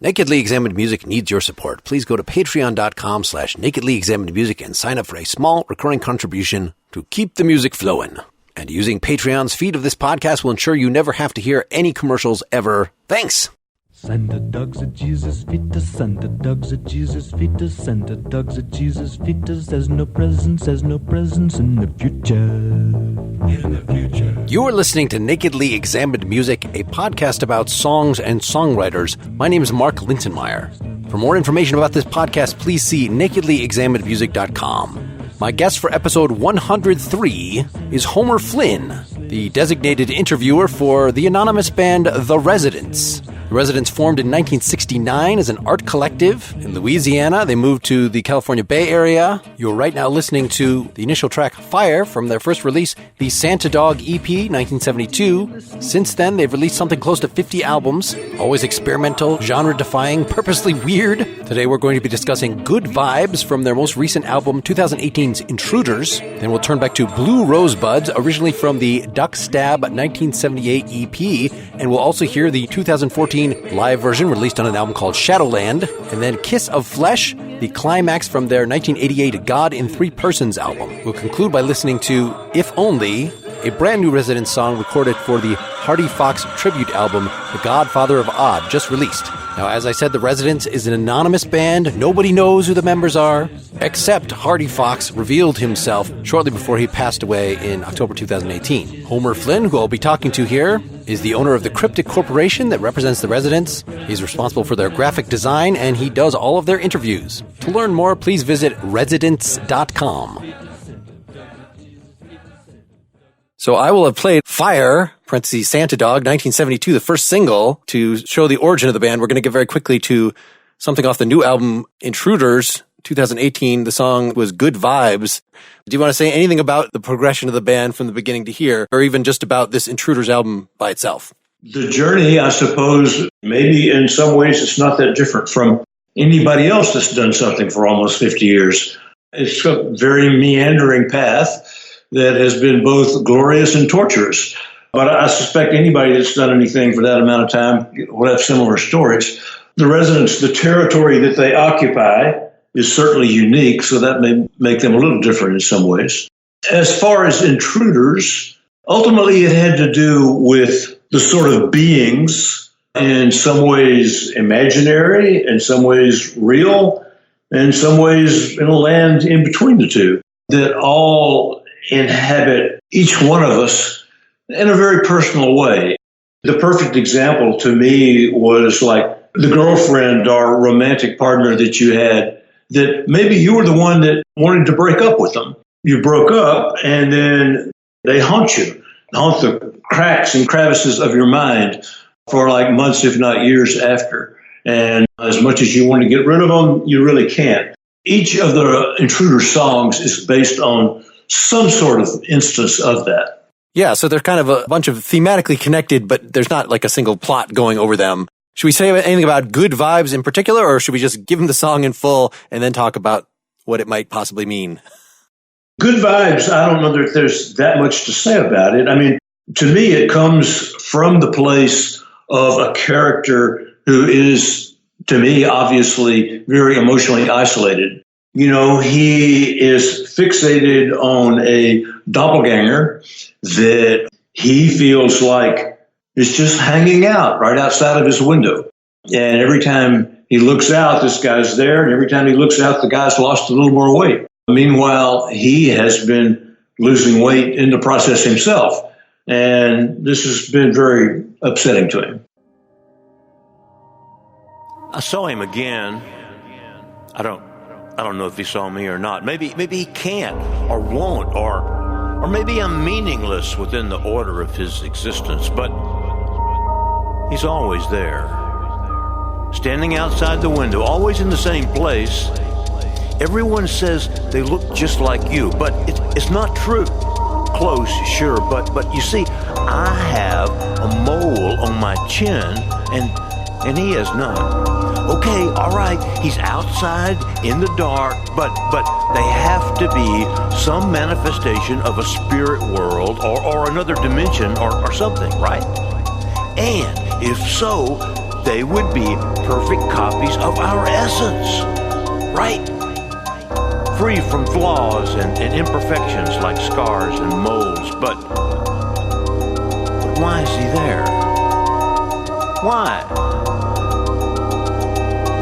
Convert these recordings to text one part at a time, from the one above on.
Nakedly Examined Music needs your support. Please go to patreon.com/nakedlyexaminedmusic and sign up for a small recurring contribution to keep the music flowing. And using Patreon's feed of this podcast will ensure you never have to hear any commercials ever. Thanks! Santa dogs at Jesus' feet, Santa dogs at Jesus' feet, Santa dogs at Jesus' feet. There's no presents in the future. In the future. You are listening to Nakedly Examined Music, a podcast about songs and songwriters. My name is Mark Linsenmeyer. For more information about this podcast, please see nakedlyexaminedmusic.com. My guest for episode 103 is Homer Flynn, the designated interviewer for the anonymous band The Residents. The Residents formed in 1969 as an art collective in Louisiana. They moved to the California Bay Area. You're right now listening to the initial track, Fire, from their first release, the Santa Dog EP, 1972. Since then, they've released something close to 50 albums, always experimental, genre-defying, purposely weird. Today, we're going to be discussing Good Vibes from their most recent album, 2018's Intruders. Then we'll turn back to Blue Rosebuds, originally from the Duck Stab 1978 EP, and we'll also hear the 2014 live version released on an album called Shadowland, and then Kiss of Flesh, the climax from their 1988 God in Three Persons album. We'll conclude by listening to If Only, a brand new Residents song recorded for the Hardy Fox tribute album, The Godfather of Odd, just released. Now, as I said, The Residents is an anonymous band. Nobody knows who the members are, except Hardy Fox revealed himself shortly before he passed away in October 2018. Homer Flynn, who I'll be talking to here, is the owner of the Cryptic Corporation that represents The Residents. He's responsible for their graphic design, and he does all of their interviews. To learn more, please visit residents.com. So I will have played Fire, parentheses, Santa Dog, 1972, the first single, to show the origin of the band. We're going to get very quickly to something off the new album, Intruders, 2018. The song was Good Vibes. Do you want to say anything about the progression of the band from the beginning to here, or even just about this Intruders album by itself? The journey, I suppose, maybe in some ways it's not that different from anybody else that's done something for almost 50 years. It's a very meandering path that has been both glorious and torturous. But I suspect anybody that's done anything for that amount of time will have similar stories. The Residents, the territory that they occupy is certainly unique, so that may make them a little different in some ways. As far as Intruders, ultimately it had to do with the sort of beings, in some ways imaginary, in some ways real, in some ways in a land in between the two, that all inhabit each one of us in a very personal way. The perfect example to me was like the girlfriend or romantic partner that you had, that maybe you were the one that wanted to break up with them. You broke up and then they haunt the cracks and crevices of your mind for like months, if not years after. And as much as you want to get rid of them, you really can't. Each of the Intruder songs is based on some sort of instance of that. Yeah, so they're kind of a bunch of thematically connected, but there's not like a single plot going over them. Should we say anything about Good Vibes in particular, or should we just give them the song in full and then talk about what it might possibly mean? Good Vibes, I don't know that there's that much to say about it. I mean, to me, it comes from the place of a character who is, to me, obviously very emotionally isolated. You know, he is fixated on a doppelganger that he feels like is just hanging out right outside of his window. And every time he looks out, this guy's there. And every time he looks out, the guy's lost a little more weight. Meanwhile, he has been losing weight in the process himself. And this has been very upsetting to him. I saw him again. I don't know if he saw me or not. Maybe he can't or won't, or maybe I'm meaningless within the order of his existence, but he's always there. Standing outside the window, always in the same place. Everyone says they look just like you, but it's not true. Close, sure, but you see, I have a mole on my chin, and he has none. Okay, all right, he's outside in the dark, but they have to be some manifestation of a spirit world or another dimension or something, right? And if so, they would be perfect copies of our essence, right? Free from flaws and imperfections like scars and moles, but why is he there? Why?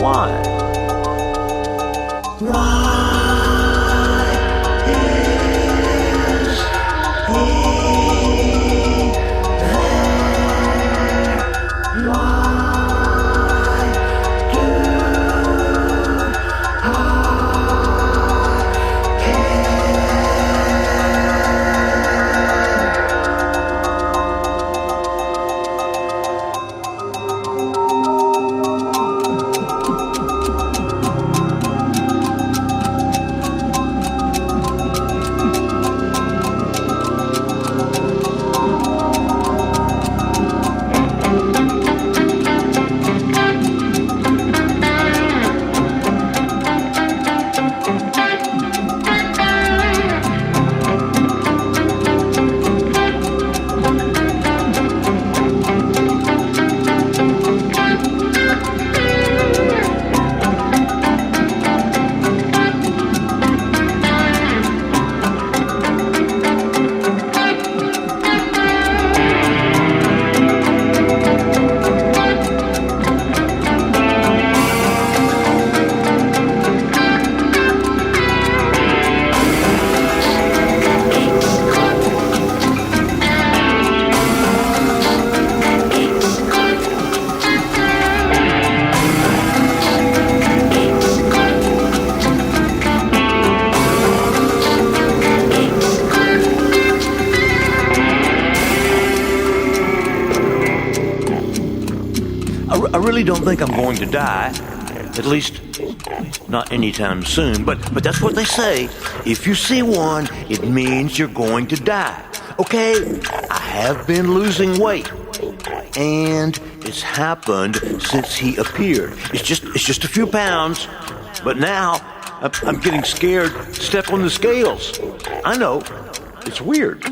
Why? I really don't think I'm going to die, at least not anytime soon, but that's what they say. If you see one, it means you're going to die. Okay, I have been losing weight, and it's happened since he appeared. It's just a few pounds, but now I'm getting scared to step on the scales. I know, it's weird.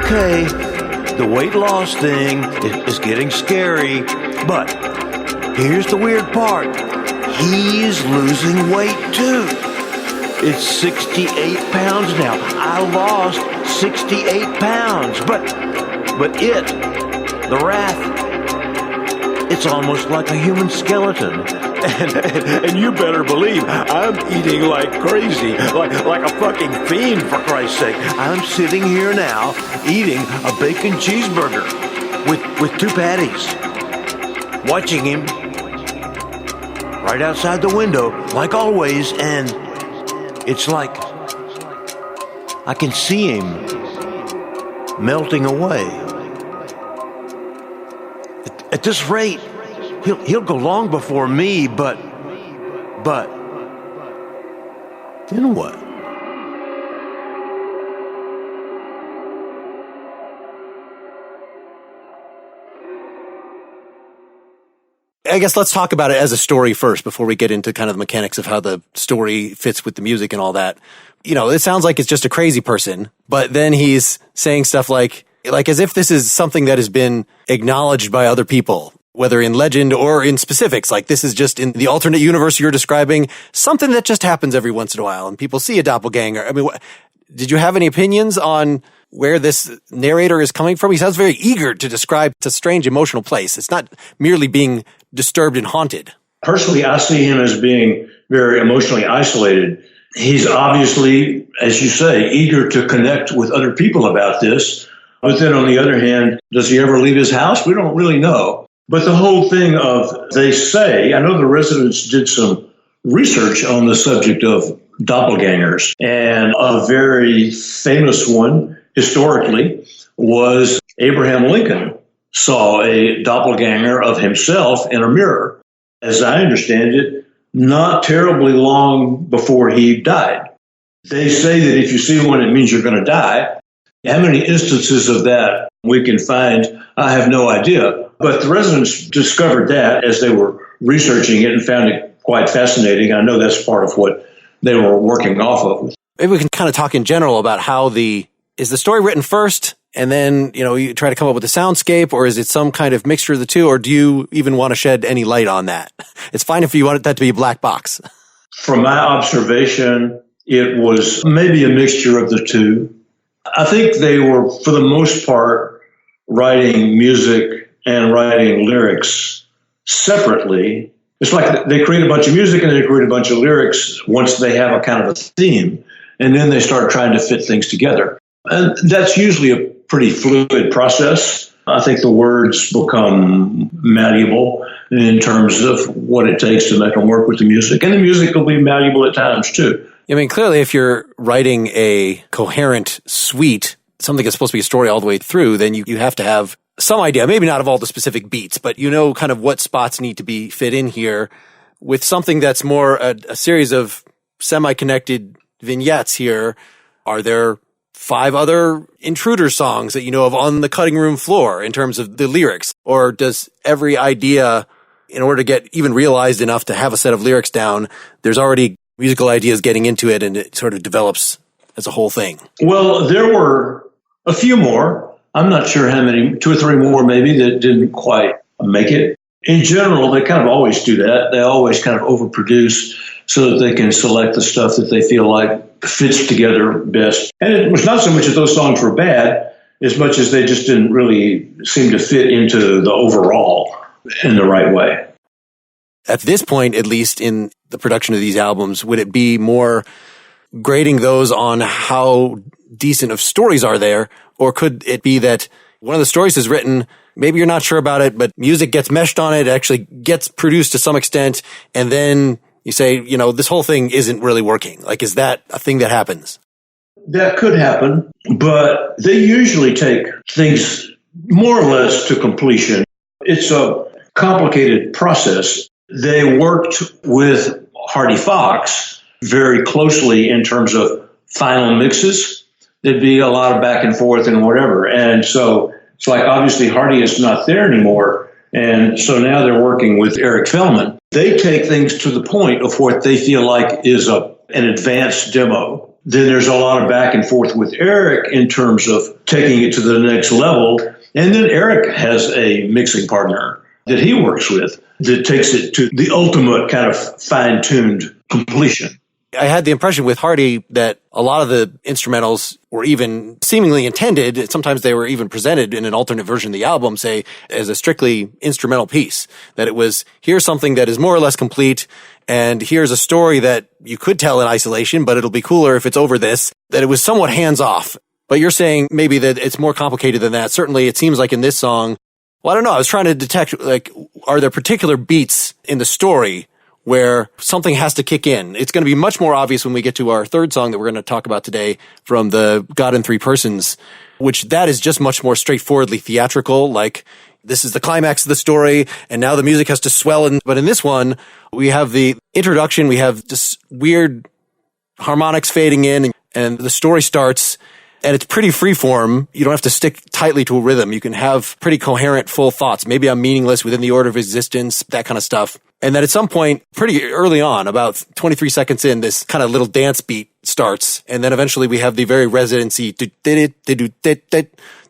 Okay, the weight loss thing is getting scary, but here's the weird part. He's losing weight too. It's 68 pounds now. I lost 68 pounds, but the wrath, it's almost like a human skeleton. And you better believe I'm eating like crazy, like a fucking fiend, for Christ's sake. I'm sitting here now eating a bacon cheeseburger with 2 patties, watching him right outside the window, like always, and it's like I can see him melting away. At this rate, he'll go long before me, but then what? I guess let's talk about it as a story first before we get into kind of the mechanics of how the story fits with the music and all that. You know, it sounds like it's just a crazy person, but then he's saying stuff like as if this is something that has been acknowledged by other people, whether in legend or in specifics. Like, this is just in the alternate universe you're describing, something that just happens every once in a while and people see a doppelganger. I mean, did you have any opinions on where this narrator is coming from? He sounds very eager to describe a strange emotional place. It's not merely being disturbed and haunted. Personally, I see him as being very emotionally isolated. He's obviously, as you say, eager to connect with other people about this, But then on the other hand, does he ever leave his house? We don't really know. But the whole thing of, they say, I know the residents did some research on the subject of doppelgangers, and a very famous one historically was Abraham Lincoln saw a doppelganger of himself in a mirror, as I understand it, not terribly long before he died. They say that if you see one, it means you're going to die. How many instances of that we can find, I have no idea. But the residents discovered that as they were researching it and found it quite fascinating. I know that's part of what they were working off of. Maybe we can kind of talk in general about how is the story written first and then, you try to come up with a soundscape, or is it some kind of mixture of the two, or do you even want to shed any light on that? It's fine if you want that to be a black box. From my observation, it was maybe a mixture of the two. I think they were, for the most part, writing music and writing lyrics separately. It's like they create a bunch of music and they create a bunch of lyrics once they have a kind of a theme, and then they start trying to fit things together. And that's usually a pretty fluid process. I think the words become malleable in terms of what it takes to make them work with the music. And the music will be malleable at times, too. I mean, clearly, if you're writing a coherent suite, something that's supposed to be a story all the way through, then you have to have some idea, maybe not of all the specific beats, but kind of what spots need to be fit in here. With something that's more a series of semi-connected vignettes here, are there 5 other intruder songs that you know of on the cutting room floor in terms of the lyrics? Or does every idea, in order to get even realized enough to have a set of lyrics down, there's already musical ideas getting into it and it sort of develops as a whole thing? Well, there were a few more. I'm not sure how many, 2 or 3 more maybe, that didn't quite make it. In general, they kind of always do that. They always kind of overproduce so that they can select the stuff that they feel like fits together best. And it was not so much that those songs were bad, as much as they just didn't really seem to fit into the overall in the right way. At this point, at least in the production of these albums, would it be more grading those on how decent of stories are there? Or could it be that one of the stories is written, maybe you're not sure about it, but music gets meshed on it, actually gets produced to some extent, and then you say, this whole thing isn't really working. Like, is that a thing that happens? That could happen, but they usually take things more or less to completion. It's a complicated process. They worked with Hardy Fox very closely in terms of final mixes. There'd be a lot of back and forth and whatever. And so it's like, obviously, Hardy is not there anymore. And so now they're working with Eric Feldman. They take things to the point of what they feel like is an advanced demo. Then there's a lot of back and forth with Eric in terms of taking it to the next level. And then Eric has a mixing partner that he works with that takes it to the ultimate kind of fine-tuned completion. I had the impression with Hardy that a lot of the instrumentals were even seemingly intended. Sometimes they were even presented in an alternate version of the album, say, as a strictly instrumental piece. That it was, here's something that is more or less complete, and here's a story that you could tell in isolation, but it'll be cooler if it's over this. That it was somewhat hands-off. But you're saying maybe that it's more complicated than that. Certainly, it seems like in this song, well, I don't know. I was trying to detect, are there particular beats in the story where something has to kick in? It's going to be much more obvious when we get to our third song that we're going to talk about today from the God in Three Persons, which that is just much more straightforwardly theatrical. Like, this is the climax of the story, and now the music has to swell. But in this one, we have the introduction, we have this weird harmonics fading in, and the story starts, and it's pretty freeform. You don't have to stick tightly to a rhythm. You can have pretty coherent, full thoughts. Maybe I'm meaningless within the order of existence, that kind of stuff. And then at some point, pretty early on, about 23 seconds in, this kind of little dance beat starts. And then eventually we have the very residency.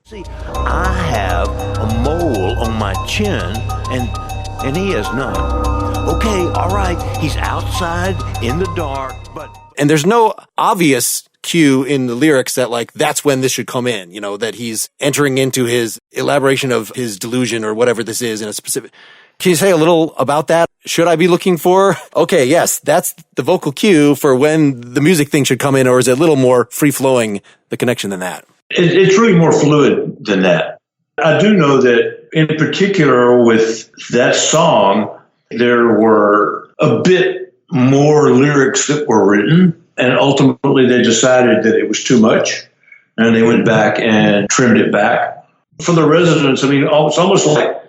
See, I have a mole on my chin, and he has none. Okay, all right, he's outside in the dark, but... And there's no obvious cue in the lyrics that, that's when this should come in, that he's entering into his elaboration of his delusion or whatever this is in a specific... Can you say a little about that? Should I be looking for, okay, yes, that's the vocal cue for when the music thing should come in, or is it a little more free-flowing, the connection than that? It's really more fluid than that. I do know that in particular with that song, there were a bit more lyrics that were written, and ultimately they decided that it was too much, and they went back and trimmed it back. For the residents, I mean, it's almost like,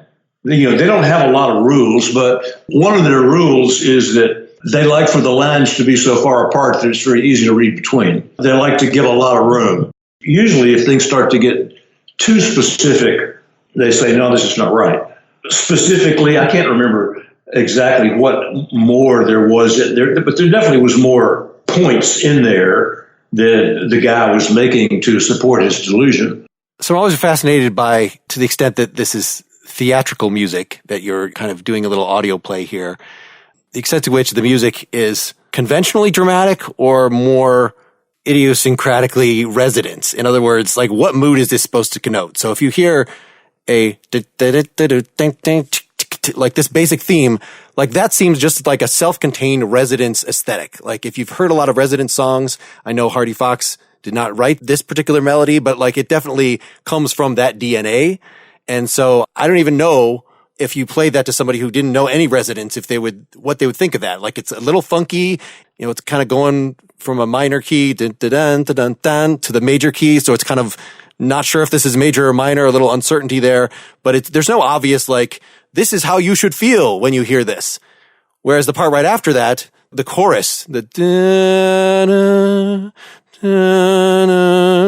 they don't have a lot of rules, but one of their rules is that they like for the lines to be so far apart that it's very easy to read between. They like to give a lot of room. Usually if things start to get too specific, they say, no, this is not right. Specifically, I can't remember exactly what more there was there, but there definitely was more points in there that the guy was making to support his delusion. So I'm always fascinated by, to the extent that this is theatrical music, that you're kind of doing a little audio play here, the extent to which the music is conventionally dramatic or more idiosyncratically resonant. In other words, like, what mood is this supposed to connote? So if you hear a like this basic theme, like that seems just like a self-contained Residence aesthetic. Like if you've heard a lot of Residence songs, I know Hardy Fox did not write this particular melody, but like it definitely comes from that DNA. And so I don't even know if you played that to somebody who didn't know any Residence, what they would think of that. Like it's a little funky, it's kind of going from a minor key to the major key. So it's kind of not sure if this is major or minor, a little uncertainty there, but there's no obvious, like, this is how you should feel when you hear this. Whereas the part right after that, the chorus, the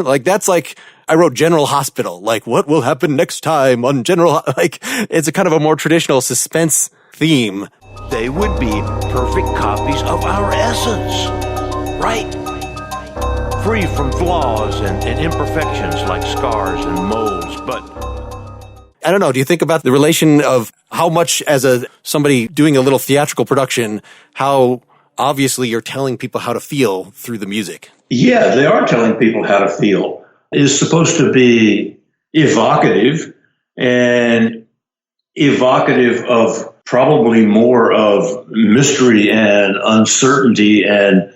like, that's like, I wrote General Hospital. Like, what will happen next time on General? Like, it's a kind of a more traditional suspense theme. They would be perfect copies of our essence, right? Free from flaws and imperfections like scars and moles, but I don't know. Do you think about the relation of how much as somebody doing a little theatrical production, how obviously you're telling people how to feel through the music? Yeah, they are telling people how to feel. It's supposed to be evocative and evocative of probably more of mystery and uncertainty and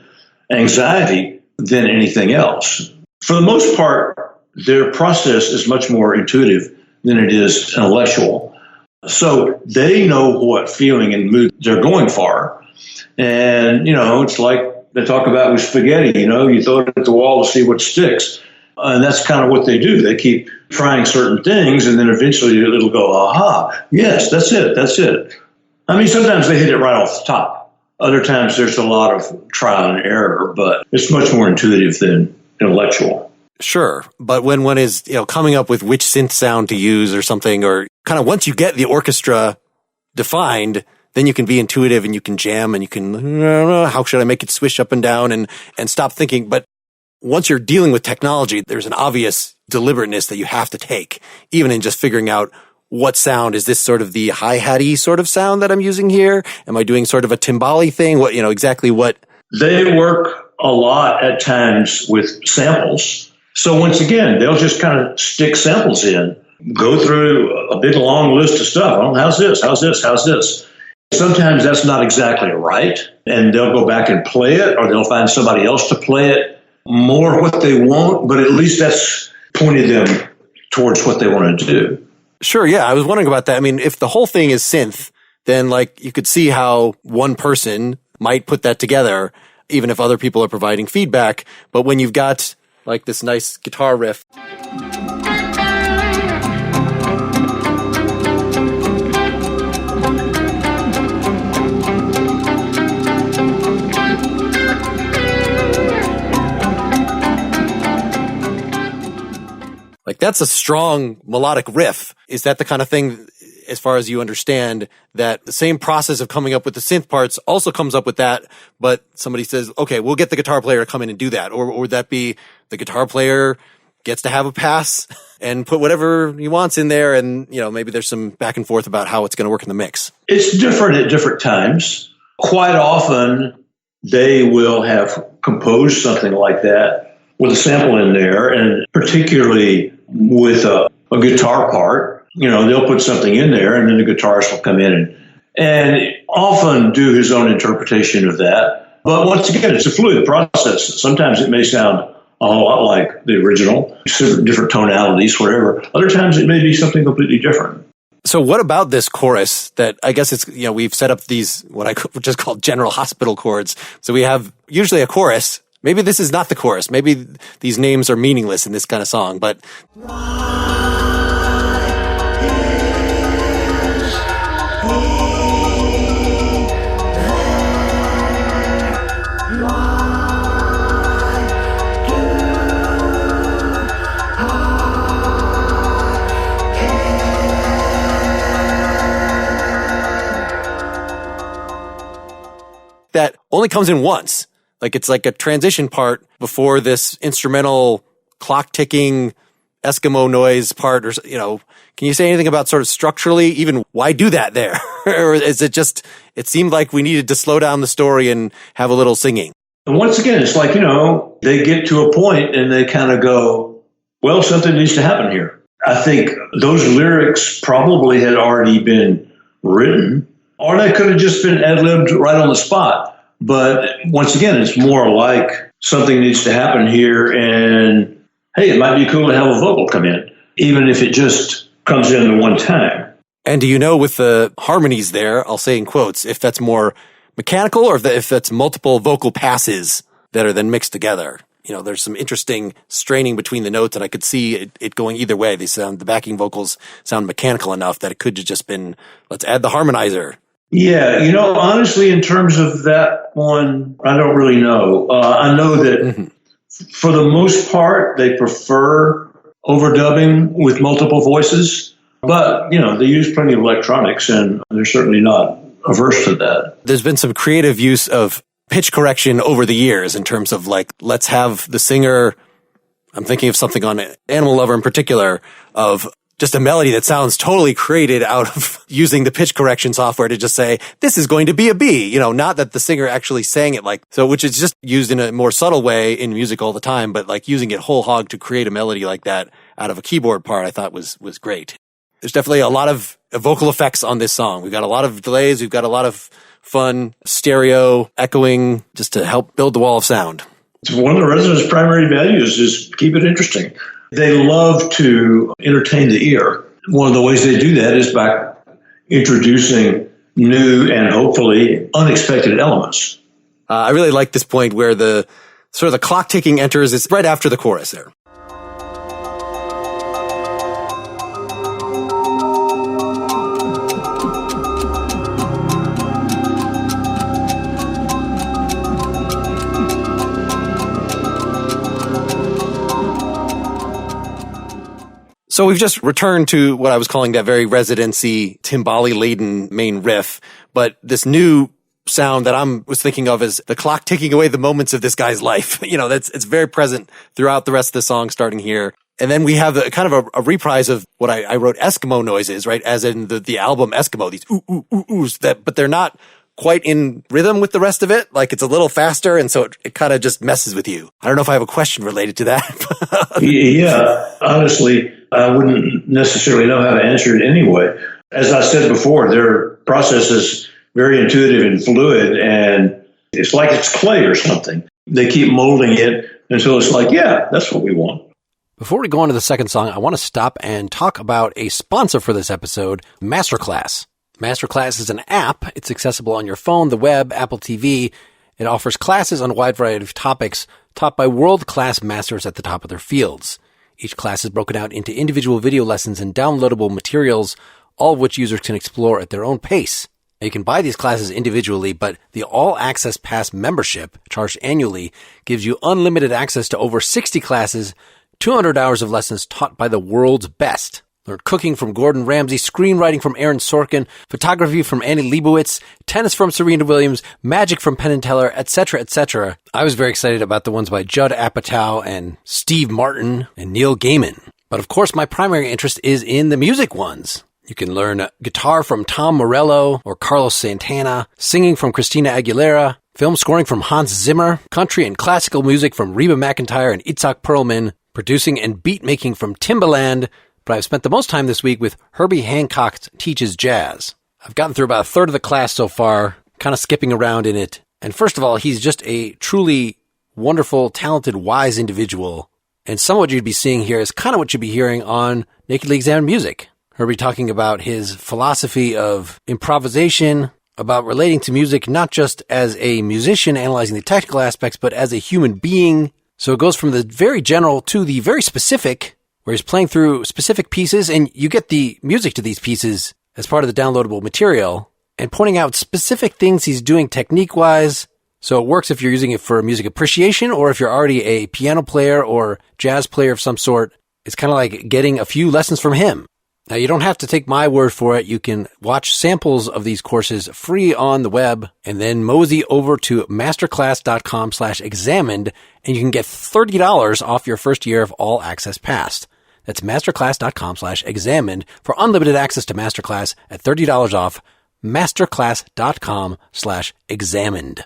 anxiety than anything else. For the most part, their process is much more intuitive than it is intellectual. So they know what feeling and mood they're going for. And, it's like they talk about with spaghetti, you throw it at the wall to see what sticks. And that's kind of what they do. They keep trying certain things, and then eventually it'll go, aha, yes, that's it. I mean, sometimes they hit it right off the top. Other times there's a lot of trial and error, but it's much more intuitive than intellectual. Sure. But when one is, coming up with which synth sound to use or something, or kind of once you get the orchestra defined, then you can be intuitive and you can jam and you can, how should I make it swish up and down and stop thinking. But once you're dealing with technology, there's an obvious deliberateness that you have to take, even in just figuring out what sound is this, sort of the hi-hatty sort of sound that I'm using here? Am I doing sort of a timbali thing? What, exactly what? They work a lot at times with samples. So once again, they'll just kind of stick samples in, go through a big long list of stuff. Oh, how's this? Sometimes that's not exactly right, and they'll go back and play it, or they'll find somebody else to play it more what they want, but at least that's pointed them towards what they want to do. Sure, yeah, I was wondering about that. I mean, if the whole thing is synth, then like you could see how one person might put that together, even if other people are providing feedback. But when you've got like this nice guitar riff, like that's a strong melodic riff. Is that the kind of thing, as far as you understand, that the same process of coming up with the synth parts also comes up with that, but somebody says, okay, we'll get the guitar player to come in and do that? Or would that be the guitar player gets to have a pass and put whatever he wants in there, and maybe there's some back and forth about how it's going to work in the mix? It's different at different times. Quite often, they will have composed something like that with a sample in there, and particularly with a guitar part, they'll put something in there, and then the guitarist will come in and often do his own interpretation of that. But once again, it's a fluid process. Sometimes it may sound a lot like the original, different tonalities, whatever. Other times it may be something completely different. So what about this chorus that I guess it's, we've set up these, what I just call general hospital chords. So we have usually a chorus. Maybe this is not the chorus. Maybe these names are meaningless in this kind of song, but that only comes in once. Like it's like a transition part before this instrumental clock ticking Eskimo noise part, or, can you say anything about sort of structurally, even why do that there? Or is it just, it seemed like we needed to slow down the story and have a little singing? And once again, it's like, they get to a point and they kind of go, well, something needs to happen here. I think those lyrics probably had already been written, or they could have just been ad-libbed right on the spot. But once again, it's more like something needs to happen here, and hey, it might be cool to have a vocal come in, even if it just comes in the one time. And do you know, with the harmonies there, I'll say in quotes, if that's more mechanical or if that's multiple vocal passes that are then mixed together? There's some interesting straining between the notes, and I could see it going either way. The backing vocals sound mechanical enough that it could have just been, let's add the harmonizer. Yeah, honestly, in terms of that one, I don't really know. I know that for the most part, they prefer overdubbing with multiple voices, but, they use plenty of electronics, and they're certainly not averse to that. There's been some creative use of pitch correction over the years in terms of, like, let's have the singer, I'm thinking of something on Animal Lover in particular, of just a melody that sounds totally created out of using the pitch correction software to just say, this is going to be a B, not that the singer actually sang it which is just used in a more subtle way in music all the time, but like using it whole hog to create a melody like that out of a keyboard part, I thought was great. There's definitely a lot of vocal effects on this song. We've got a lot of delays. We've got a lot of fun stereo echoing just to help build the wall of sound. One of the Residents' primary values is keep it interesting. They love to entertain the ear. One of the ways they do that is by introducing new and hopefully unexpected elements. I really like this point where the sort of the clock ticking enters. It's right after the chorus there. So we've just returned to what I was calling that very residency, timbali-laden main riff, but this new sound that I was thinking of is the clock ticking away the moments of this guy's life. It's very present throughout the rest of the song, starting here. And then we have kind of a reprise of what I wrote Eskimo noises, right? As in the album Eskimo, these ooh, ooh, ooh, oohs, but they're not quite in rhythm with the rest of it. Like, it's a little faster, and so it kind of just messes with you. I don't know if I have a question related to that. Yeah, honestly, I wouldn't necessarily know how to answer it anyway. As I said before, their process is very intuitive and fluid, and it's like it's clay or something. They keep molding it until it's like, yeah, that's what we want. Before we go on to the second song, I want to stop and talk about a sponsor for this episode, Masterclass. Masterclass is an app. It's accessible on your phone, the web, Apple TV. It offers classes on a wide variety of topics taught by world-class masters at the top of their fields. Each class is broken out into individual video lessons and downloadable materials, all of which users can explore at their own pace. Now, you can buy these classes individually, but the All Access Pass membership, charged annually, gives you unlimited access to over 60 classes, 200 hours of lessons taught by the world's best. Learn cooking from Gordon Ramsay, screenwriting from Aaron Sorkin, photography from Annie Leibovitz, tennis from Serena Williams, magic from Penn and Teller, etc., etc. I was very excited about the ones by Judd Apatow and Steve Martin and Neil Gaiman. But of course, my primary interest is in the music ones. You can learn guitar from Tom Morello or Carlos Santana, singing from Christina Aguilera, film scoring from Hans Zimmer, country and classical music from Reba McEntire and Itzhak Perlman, producing and beat making from Timbaland. But I've spent the most time this week with Herbie Hancock Teaches Jazz. I've gotten through about a third of the class so far, kind of skipping around in it. And first of all, he's just a truly wonderful, talented, wise individual. And some of what you'd be seeing here is kind of what you'd be hearing on Nakedly Examined Music. He'll be talking about his philosophy of improvisation, about relating to music not just as a musician analyzing the technical aspects, but as a human being. So it goes from the very general to the very specific, where he's playing through specific pieces, and you get the music to these pieces as part of the downloadable material, and pointing out specific things he's doing technique-wise. So it works if you're using it for music appreciation, or if you're already a piano player or jazz player of some sort. It's kind of like getting a few lessons from him. Now, you don't have to take my word for it. You can watch samples of these courses free on the web, and then mosey over to masterclass.com/examined, and you can get $30 off your first year of All Access Pass. That's masterclass.com/examined for unlimited access to Masterclass at $30 off. Masterclass.com/examined.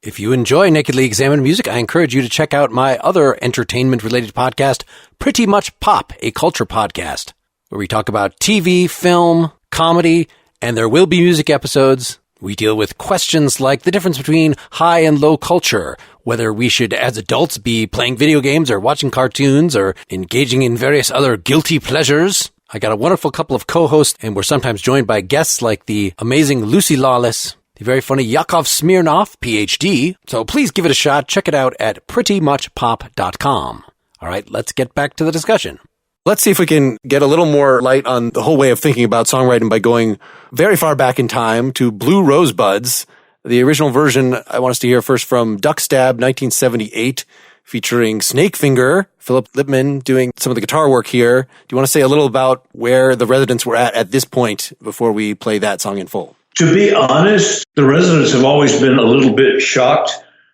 If you enjoy Nakedly Examined Music, I encourage you to check out my other entertainment-related podcast, Pretty Much Pop, a culture podcast, where we talk about TV, film, comedy, and there will be music episodes. We deal with questions like the difference between high and low culture, whether we should, as adults, be playing video games or watching cartoons or engaging in various other guilty pleasures. I got a wonderful couple of co-hosts, and we're sometimes joined by guests like the amazing Lucy Lawless, the very funny Yakov Smirnov, PhD. So please give it a shot. Check it out at prettymuchpop.com. All right, let's get back to the discussion. Let's see if we can get a little more light on the whole way of thinking about songwriting by going very far back in time to Blue Rosebuds. The original version, I want us to hear first from Duck Stab, 1978, featuring Snakefinger, Philip Lipman doing some of the guitar work here. Do you want to say a little about where the residents were at this point before we play that song in full? To be honest, the residents have always been a little bit shocked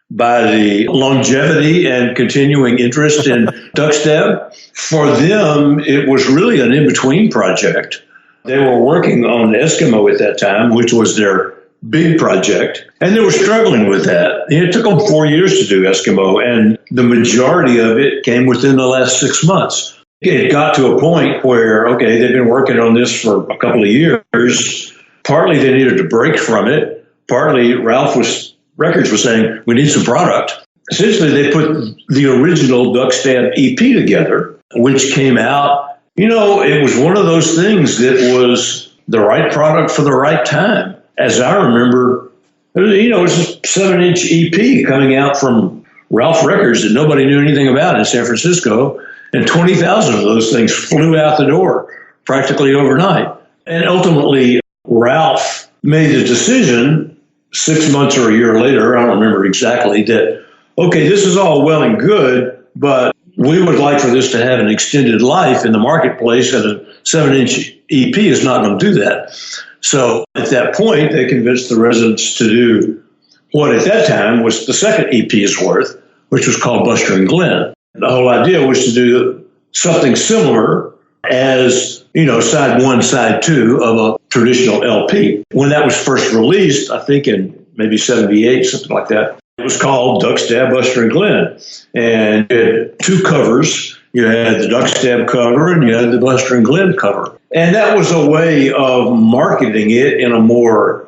by the longevity and continuing interest in Duck Stab. For them, it was really an in-between project. They were working on Eskimo at that time, which was their big project, and they were struggling with that. It took them 4 years to do Eskimo, and the majority of it came within the last 6 months. It got to a point where, okay, they've been working on this for a couple of years. Partly they needed a break from it. Partly Records was saying, we need some product. Essentially, they put the original Duck Stab EP together, which came out. You know, it was one of those things that was the right product for the right time. As I remember, you know, it was a 7-inch EP coming out from Ralph Records that nobody knew anything about in San Francisco, and 20,000 of those things flew out the door practically overnight. And ultimately, Ralph made the decision 6 months or a year later, I don't remember exactly, that, okay, this is all well and good, but we would like for this to have an extended life in the marketplace, and a 7-inch EP is not going to do that. So at that point, they convinced the residents to do what at that time was the second EP's worth, which was called Buster and Glenn. The whole idea was to do something similar as, you know, side one, side two of a traditional LP. When that was first released, I think in maybe 78, something like that, it was called Duck Stab, Buster and Glenn. And it had two covers. You had the Duck Stab cover and you had the Buster and Glenn cover. And that was a way of marketing it in a more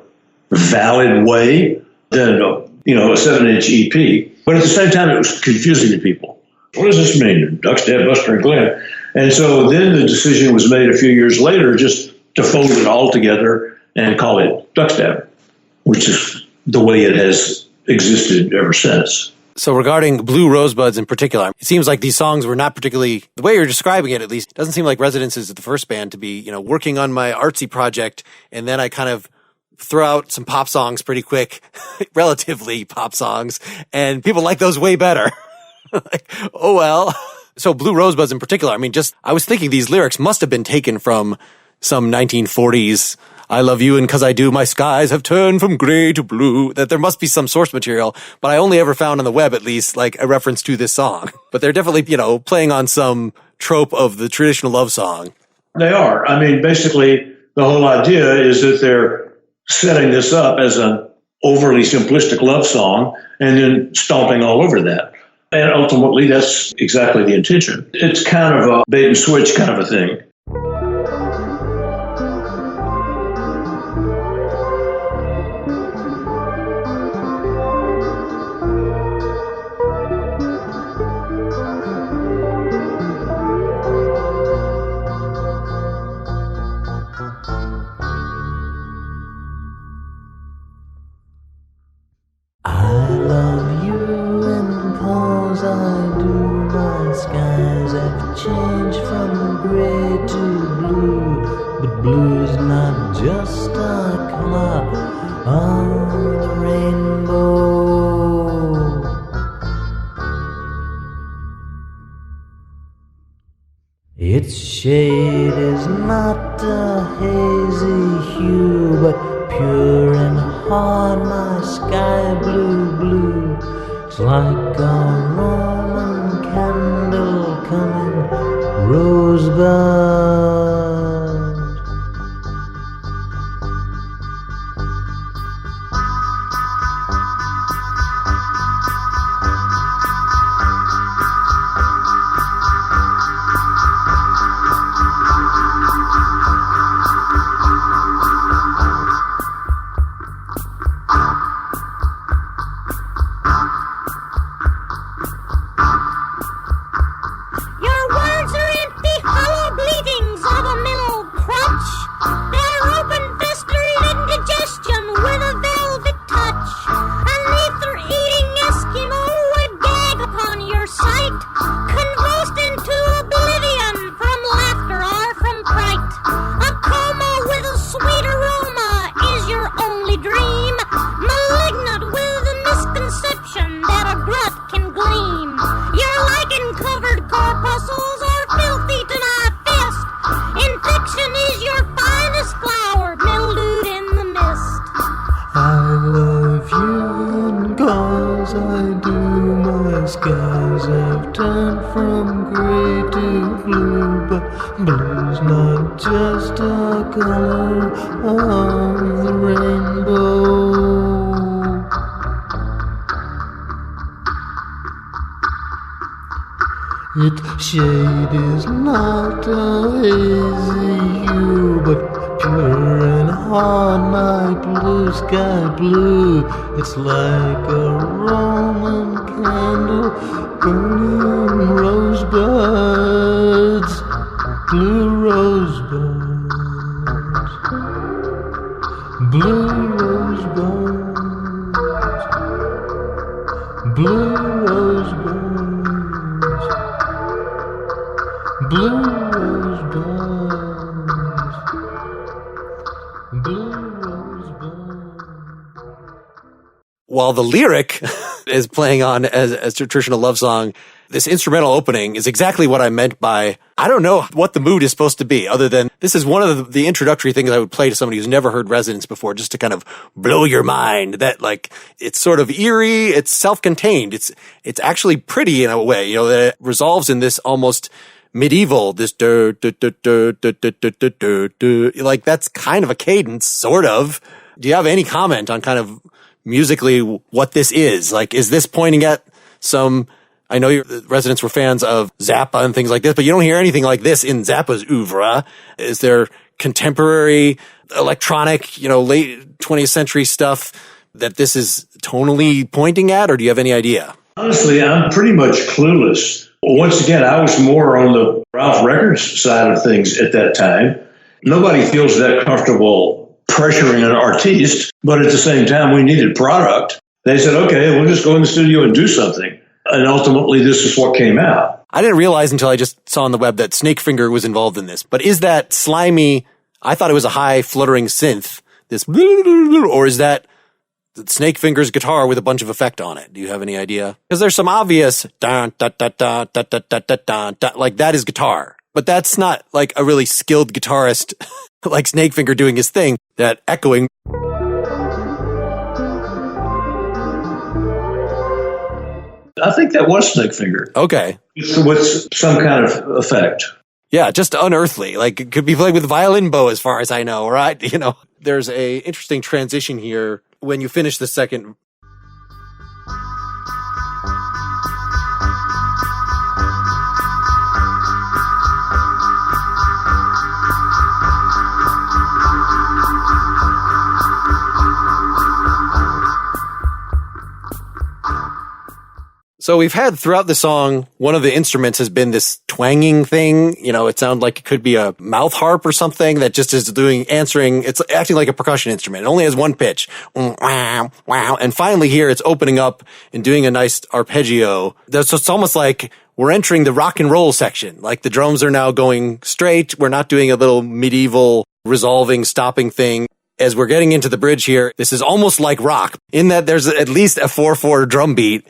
valid way than, a 7-inch EP. But at the same time, it was confusing to people. What does this mean? Duck Stab, Buster and Glenn. And so then the decision was made a few years later just to fold it all together and call it Duck Stab, which is the way it has existed ever since. So regarding Blue Rosebuds in particular, it seems like these songs were not particularly, the way you're describing it at least, it doesn't seem like Residence is the first band to be, working on my artsy project, and then I kind of throw out some pop songs pretty quick, relatively pop songs, and people like those way better. Like, oh well. So Blue Rosebuds in particular, I was thinking these lyrics must have been taken from some 1940s, I love you and 'cause I do, my skies have turned from gray to blue, that there must be some source material, but I only ever found on the web at least like a reference to this song. But they're definitely, playing on some trope of the traditional love song. They are. Basically the whole idea is that they're setting this up as an overly simplistic love song and then stomping all over that. And ultimately, that's exactly the intention. It's kind of a bait and switch kind of a thing. change from gray to blue, but blue's not just a color on the rainbow. Its shade is not a hazy hue, but pure and hard, my sky blue. It's like a Roman candle coming, Rosebud. Skies have turned from gray to blue, but blue's not just a color on the rainbow. Its shade is not a hazy hue, but pure and hard, my blue sky blue. It's like a Roman candle burning rosebuds, blue rosebuds, blue rosebuds, blue rosebuds, blue rosebuds, blue rosebuds. While the lyric is playing on as a traditional love song, this instrumental opening is exactly what I meant by, I don't know what the mood is supposed to be, other than this is one of the introductory things I would play to somebody who's never heard Resonance before, just to kind of blow your mind. That, like, it's sort of eerie, it's self-contained, it's actually pretty in a way, you know, that it resolves in this almost medieval, this like, that's kind of a cadence, sort of. Do you have any comment on kind of musically what this is? Like, is this pointing at some, I know your residents were fans of Zappa and things like this, but you don't hear anything like this in Zappa's oeuvre. Is there contemporary electronic, you know, late 20th century stuff that this is tonally pointing at, or do you have any idea? Honestly, I'm pretty much clueless. Once again, I was more on the Ralph Records side of things at that time. Nobody feels that comfortable pressuring an artiste, but at the same time, we needed product. They said, okay, we'll just go in the studio and do something. And ultimately, this is what came out. I didn't realize until I just saw on the web that Snakefinger was involved in this. But is that slimy, I thought it was a high fluttering synth, this, or is that Snakefinger's guitar with a bunch of effect on it? Do you have any idea? Because there's some obvious, like that is guitar. But that's not like a really skilled guitarist like Snakefinger doing his thing, that echoing. I think that was Snakefinger. Okay. With some kind of effect. Yeah, just unearthly. Like, it could be played with violin bow as far as I know, right? You know, there's a interesting transition here when you finish the second. So we've had throughout the song, one of the instruments has been this twanging thing. You know, it sounded like it could be a mouth harp or something that just is answering. It's acting like a percussion instrument. It only has one pitch. And finally here it's opening up and doing a nice arpeggio. So it's almost like we're entering the rock and roll section. Like the drums are now going straight. We're not doing a little medieval resolving, stopping thing. As we're getting into the bridge here, this is almost like rock in that there's at least a 4/4 drum beat.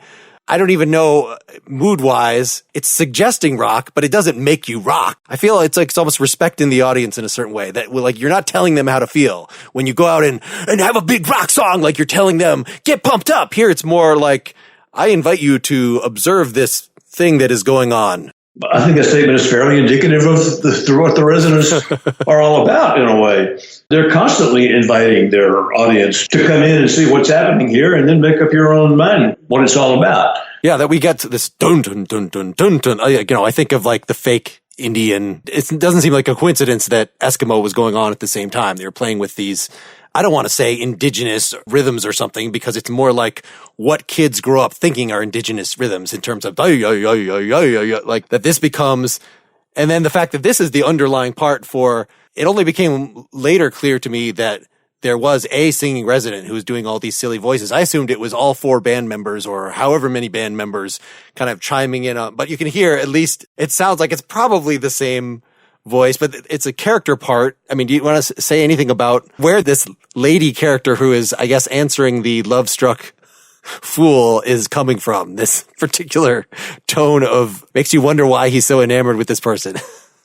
I don't even know mood-wise. It's suggesting rock, but it doesn't make you rock. I feel it's like it's almost respecting the audience in a certain way that like you're not telling them how to feel. When you go out and have a big rock song, like you're telling them, get pumped up. Here it's more like, I invite you to observe this thing that is going on. I think that statement is fairly indicative of what the residents are all about in a way. They're constantly inviting their audience to come in and see what's happening here and then make up your own mind what it's all about. Yeah, that we get to this dun dun dun dun dun dun. I think of like the fake Indian. It doesn't seem like a coincidence that Eskimo was going on at the same time. They were playing with these, I don't want to say indigenous rhythms or something, because it's more like what kids grow up thinking are indigenous rhythms in terms of like that this becomes. And then the fact that this is the underlying part for, it only became later clear to me that there was a singing resident who was doing all these silly voices. I assumed it was all 4 band members or however many band members kind of chiming in on, but you can hear at least, it sounds like it's probably the same voice, but it's a character part. I mean, do you want to say anything about where this lady character who is, I guess, answering the love-struck fool is coming from? This particular tone of makes you wonder why he's so enamored with this person.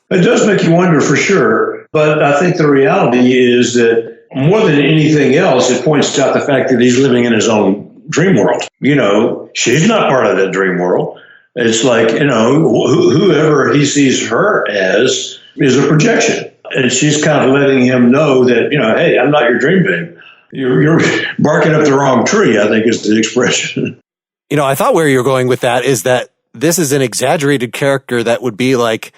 It does make you wonder for sure, but I think the reality is that more than anything else, it points out the fact that he's living in his own dream world. You know, she's not part of that dream world. It's like, you know, whoever he sees her as is a projection. And she's kind of letting him know that, you know, hey, I'm not your dream babe. You're barking up the wrong tree, I think is the expression. You know, I thought where you're going with that is that this is an exaggerated character that would be like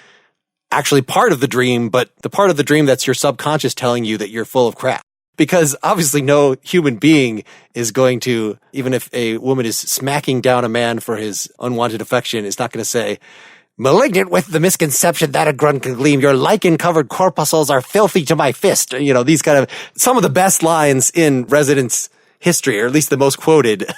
actually part of the dream, but the part of the dream that's your subconscious telling you that you're full of crap. Because obviously no human being is going to, even if a woman is smacking down a man for his unwanted affection, is not going to say, malignant with the misconception that a grunt can gleam, your lichen-covered corpuscles are filthy to my fist. You know, these kind of, some of the best lines in Resident's history, or at least the most quoted.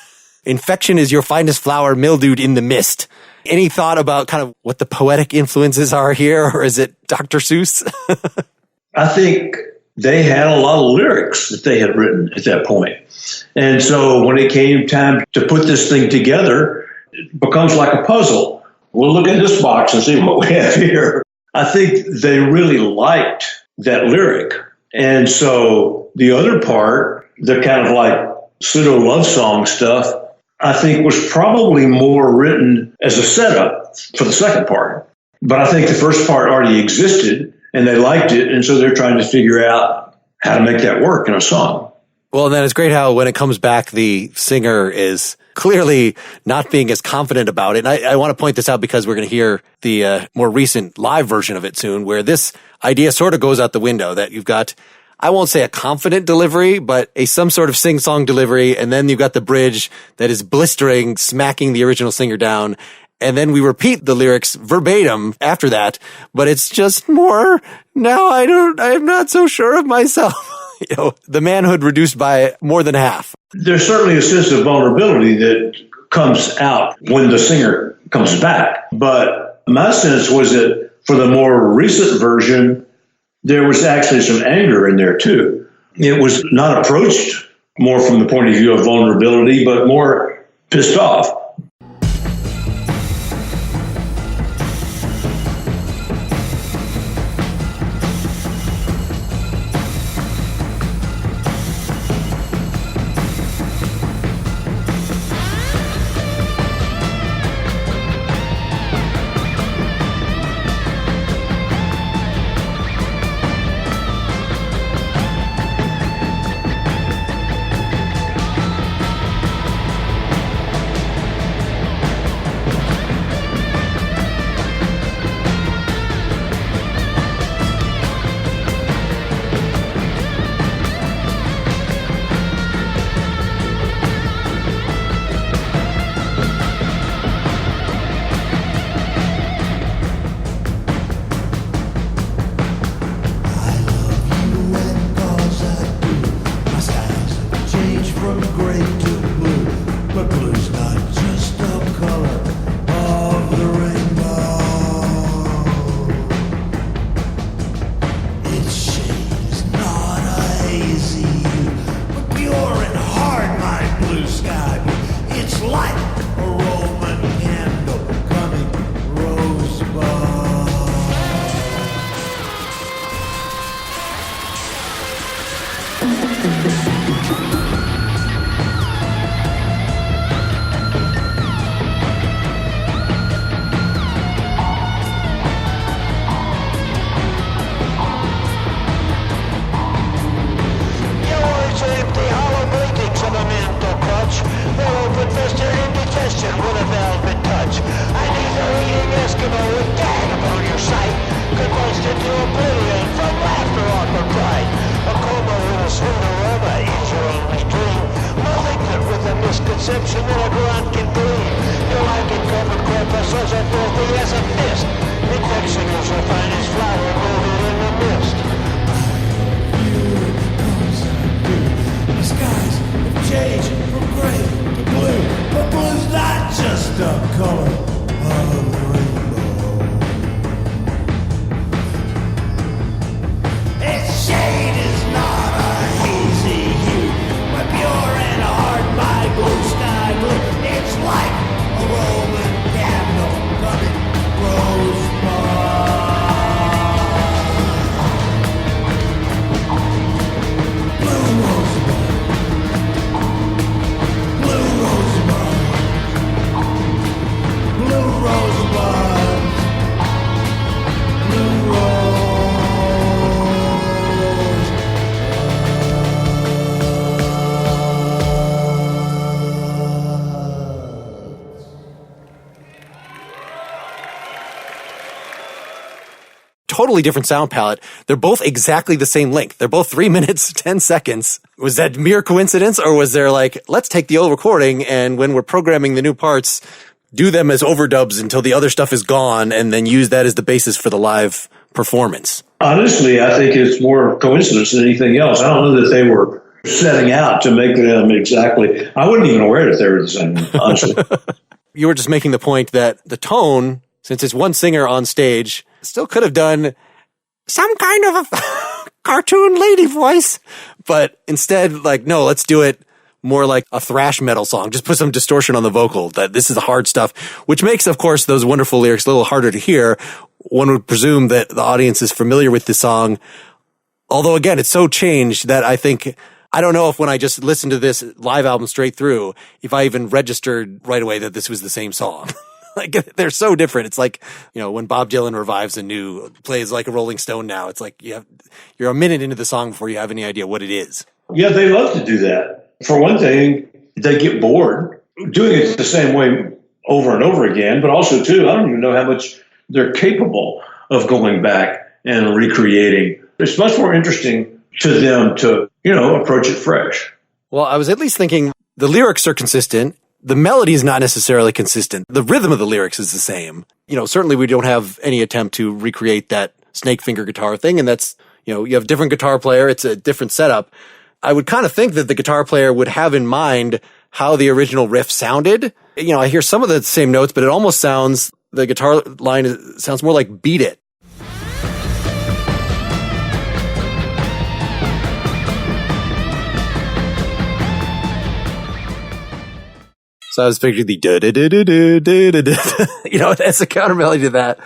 Infection is your finest flower mildewed in the mist. Any thought about kind of what the poetic influences are here, or is it Dr. Seuss? I think they had a lot of lyrics that they had written at that point. And so when it came time to put this thing together, it becomes like a puzzle. We'll look in this box and see what we have here. I think they really liked that lyric. And so the other part, the kind of like pseudo love song stuff, I think was probably more written as a setup for the second part. But I think the first part already existed and they liked it. And so they're trying to figure out how to make that work in a song. Well, and then it's great how when it comes back, the singer is clearly not being as confident about it. And I want to point this out because we're going to hear the more recent live version of it soon, where this idea sort of goes out the window, that you've got, I won't say a confident delivery, but some sort of sing-song delivery. And then you've got the bridge that is blistering, smacking the original singer down. And then we repeat the lyrics verbatim after that, but it's just more, now I'm not so sure of myself. You know, the manhood reduced by more than half. There's certainly a sense of vulnerability that comes out when the singer comes back. But my sense was that for the more recent version, there was actually some anger in there too. It was not approached more from the point of view of vulnerability, but more pissed off. But blue's not just a color of the rainbow. satisfaction with a velvet touch. I need a eating Eskimo with gag upon your sight, convulsed into oblivion from laughter, awkward pride. A coma with a sweet aroma is your only dream. Malignant with a misconception that a grunt can gleam. You're like a covered corpuscles as filthy as a fist. Infection is your finest flower rooted in the mist. The skies have changed from gray to blue, but blue's not just a color of the rainbow. Its shade is not a hazy hue, but pure and hard by blue sky blue. It's like a Roman candle coming rosebud. Blue rosebud. Blue rosebud. Blue rosebud. Blue rose. Totally different sound palette. They're both exactly the same length. They're both 3 minutes, 10 seconds. Was that mere coincidence, or was there like, let's take the old recording and when we're programming the new parts, do them as overdubs until the other stuff is gone and then use that as the basis for the live performance? Honestly, I think it's more coincidence than anything else. I don't know that they were setting out to make them exactly. I wasn't even aware that they were the same, honestly. You were just making the point that the tone, since it's one singer on stage, still could have done some kind of a cartoon lady voice, but instead, like, no, let's do it more like a thrash metal song. Just put some distortion on the vocal, that this is the hard stuff, which makes, of course, those wonderful lyrics a little harder to hear. One would presume that the audience is familiar with the song. Although, again, it's so changed that I think, I don't know if when I just listened to this live album straight through, if I even registered right away that this was the same song. Like, they're so different. It's like, you know, when Bob Dylan revives plays like a Rolling Stone now, it's like you're a minute into the song before you have any idea what it is. Yeah, they love to do that. For one thing, they get bored doing it the same way over and over again, but also, too, I don't even know how much they're capable of going back and recreating. It's much more interesting to them to, approach it fresh. Well, I was at least thinking the lyrics are consistent. The melody is not necessarily consistent. The rhythm of the lyrics is the same. Certainly we don't have any attempt to recreate that snake finger guitar thing. And that's, you have a different guitar player. It's a different setup. I would kind of think that the guitar player would have in mind how the original riff sounded. I hear some of the same notes, but it almost sounds, the guitar line sounds more like Beat It. So I was picturing the da-da-da-da-da-da-da-da. That's a counter melody to that.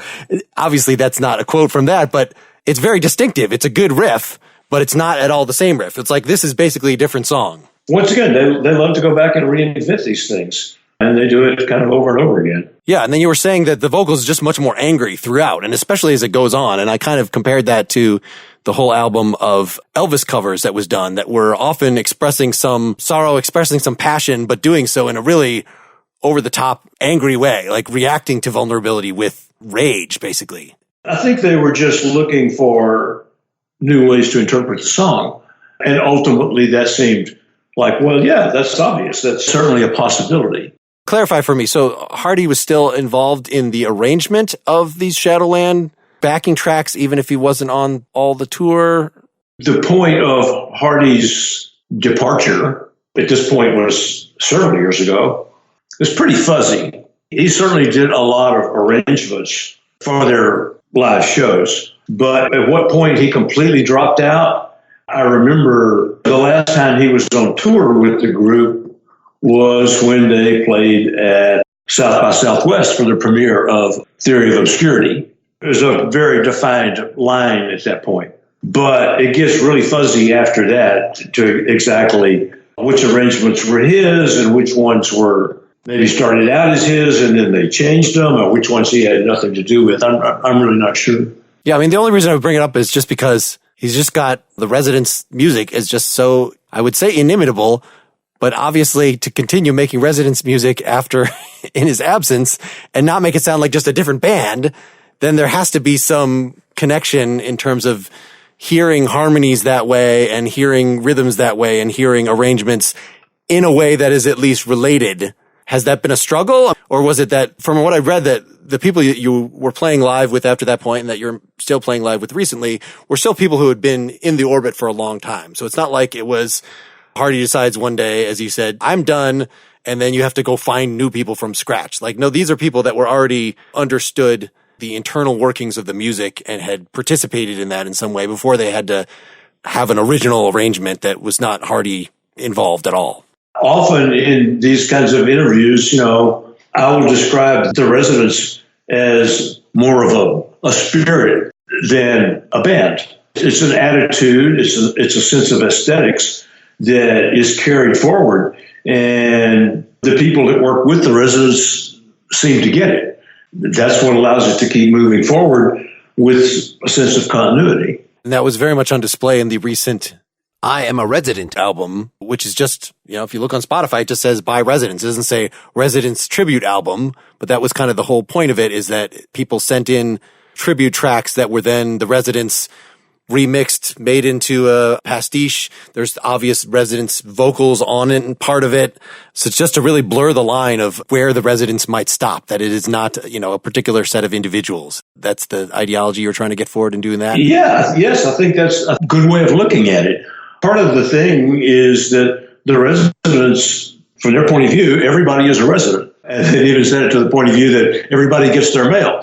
Obviously, that's not a quote from that, but it's very distinctive. It's a good riff, but it's not at all the same riff. It's like, this is basically a different song. Once again, they love to go back and reinvent these things, and they do it kind of over and over again. Yeah, and then you were saying that the vocals are just much more angry throughout, and especially as it goes on. And I kind of compared that to the whole album of Elvis covers that was done, that were often expressing some sorrow, expressing some passion, but doing so in a really over-the-top, angry way, like reacting to vulnerability with rage, basically. I think they were just looking for new ways to interpret the song. And ultimately, that seemed like, well, yeah, that's obvious. That's certainly a possibility. Clarify for me. So Hardy was still involved in the arrangement of these Shadowland backing tracks, even if he wasn't on all the tour? The point of Hardy's departure at this point was several years ago. It was pretty fuzzy. He certainly did a lot of arrangements for their live shows. But at what point he completely dropped out, I remember the last time he was on tour with the group was when they played at South by Southwest for the premiere of Theory of Obscurity. It was a very defined line at that point. But it gets really fuzzy after that to exactly which arrangements were his and which ones were maybe started out as his and then they changed them, or which ones he had nothing to do with. I'm really not sure. Yeah, I mean, the only reason I would bring it up is just because he's just got the Residents' music is just so, I would say, inimitable. But obviously, to continue making Residents music after in his absence and not make it sound like just a different band, then there has to be some connection in terms of hearing harmonies that way and hearing rhythms that way and hearing arrangements in a way that is at least related. Has that been a struggle? Or was it that, from what I read, that the people you were playing live with after that point and that you're still playing live with recently were still people who had been in the orbit for a long time? So it's not like it was Hardy decides one day, as you said, I'm done, and then you have to go find new people from scratch. Like, no, these are people that were already understood the internal workings of the music and had participated in that in some way before they had to have an original arrangement that was not Hardy involved at all. Often in these kinds of interviews, I will describe the Residents as more of a spirit than a band. It's an attitude, it's a sense of aesthetics that is carried forward, and the people that work with the Residents seem to get it. That's what allows it to keep moving forward with a sense of continuity. And that was very much on display in the recent I Am a Resident album, which is just, if you look on Spotify, it just says by Residents. It doesn't say Residents tribute album, but that was kind of the whole point of it, is that people sent in tribute tracks that were then the Residents remixed, made into a pastiche. There's obvious Residents vocals on it and part of it. So it's just to really blur the line of where the Residents might stop, that it is not, a particular set of individuals. That's the ideology you're trying to get forward in doing that? Yes, I think that's a good way of looking at it. Part of the thing is that the Residents, from their point of view, everybody is a resident. And they even said it to the point of view that everybody gets their mail.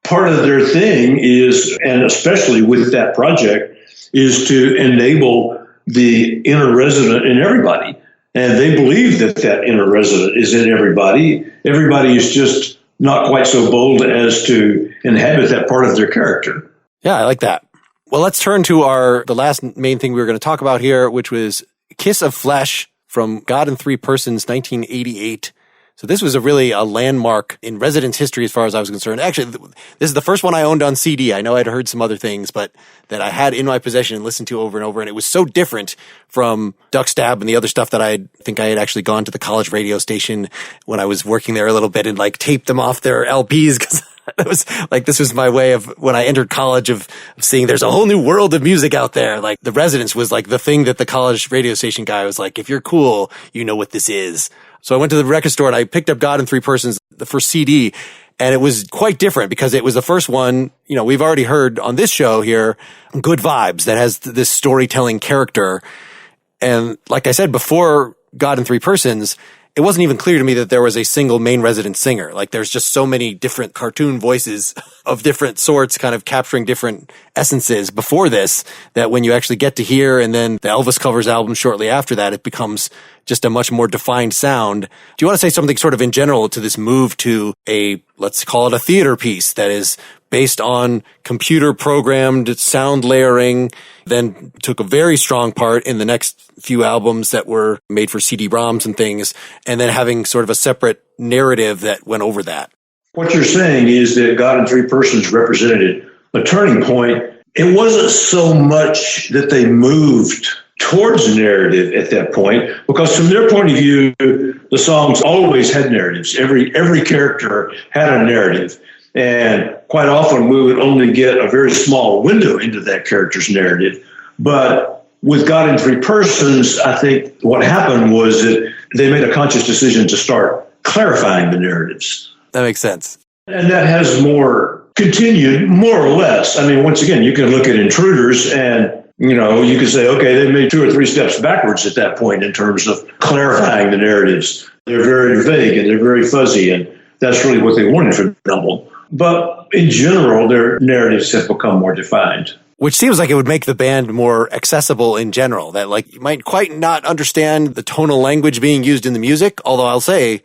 Part of their thing is, and especially with that project, is to enable the inner resident in everybody. And they believe that inner resident is in everybody. Everybody is just not quite so bold as to inhabit that part of their character. Yeah, I like that. Well, let's turn to the last main thing we were going to talk about here, which was Kiss of Flesh from God in Three Persons, 1988. So this was really a landmark in Residents history as far as I was concerned. Actually, this is the first one I owned on CD. I know I'd heard some other things, but that I had in my possession and listened to over and over. And it was so different from Duck Stab and the other stuff that I think I had actually gone to the college radio station when I was working there a little bit and taped them off their LPs, because it was this was my way of, when I entered college, of seeing there's a whole new world of music out there. Like the Residents was the thing that the college radio station guy was like, if you're cool, you know what this is. So I went to the record store and I picked up God in Three Persons, the first CD, and it was quite different because it was the first one, we've already heard on this show here, Good Vibes, that has this storytelling character. And like I said, before God in Three Persons, it wasn't even clear to me that there was a single main resident singer. There's just so many different cartoon voices of different sorts, kind of capturing different essences before this, that when you actually get to hear, and then the Elvis covers album shortly after that, it becomes just a much more defined sound. Do you want to say something sort of in general to this move to let's call it a theater piece that is based on computer programmed sound layering, then took a very strong part in the next few albums that were made for CD-ROMs and things, and then having sort of a separate narrative that went over that? What you're saying is that God in Three Persons represented a turning point. It wasn't so much that they moved towards narrative at that point, because from their point of view, the songs always had narratives. Every character had a narrative. And quite often we would only get a very small window into that character's narrative. But with God in Three Persons, I think what happened was that they made a conscious decision to start clarifying the narratives. That makes sense. And that has continued more or less. I mean, once again, you can look at Intruders and, you can say, okay, they made 2 or 3 steps backwards at that point in terms of clarifying the narratives. They're very vague and they're very fuzzy, and that's really what they wanted from the album. But in general, their narratives have become more defined. Which seems like it would make the band more accessible in general, that you might quite not understand the tonal language being used in the music. Although I'll say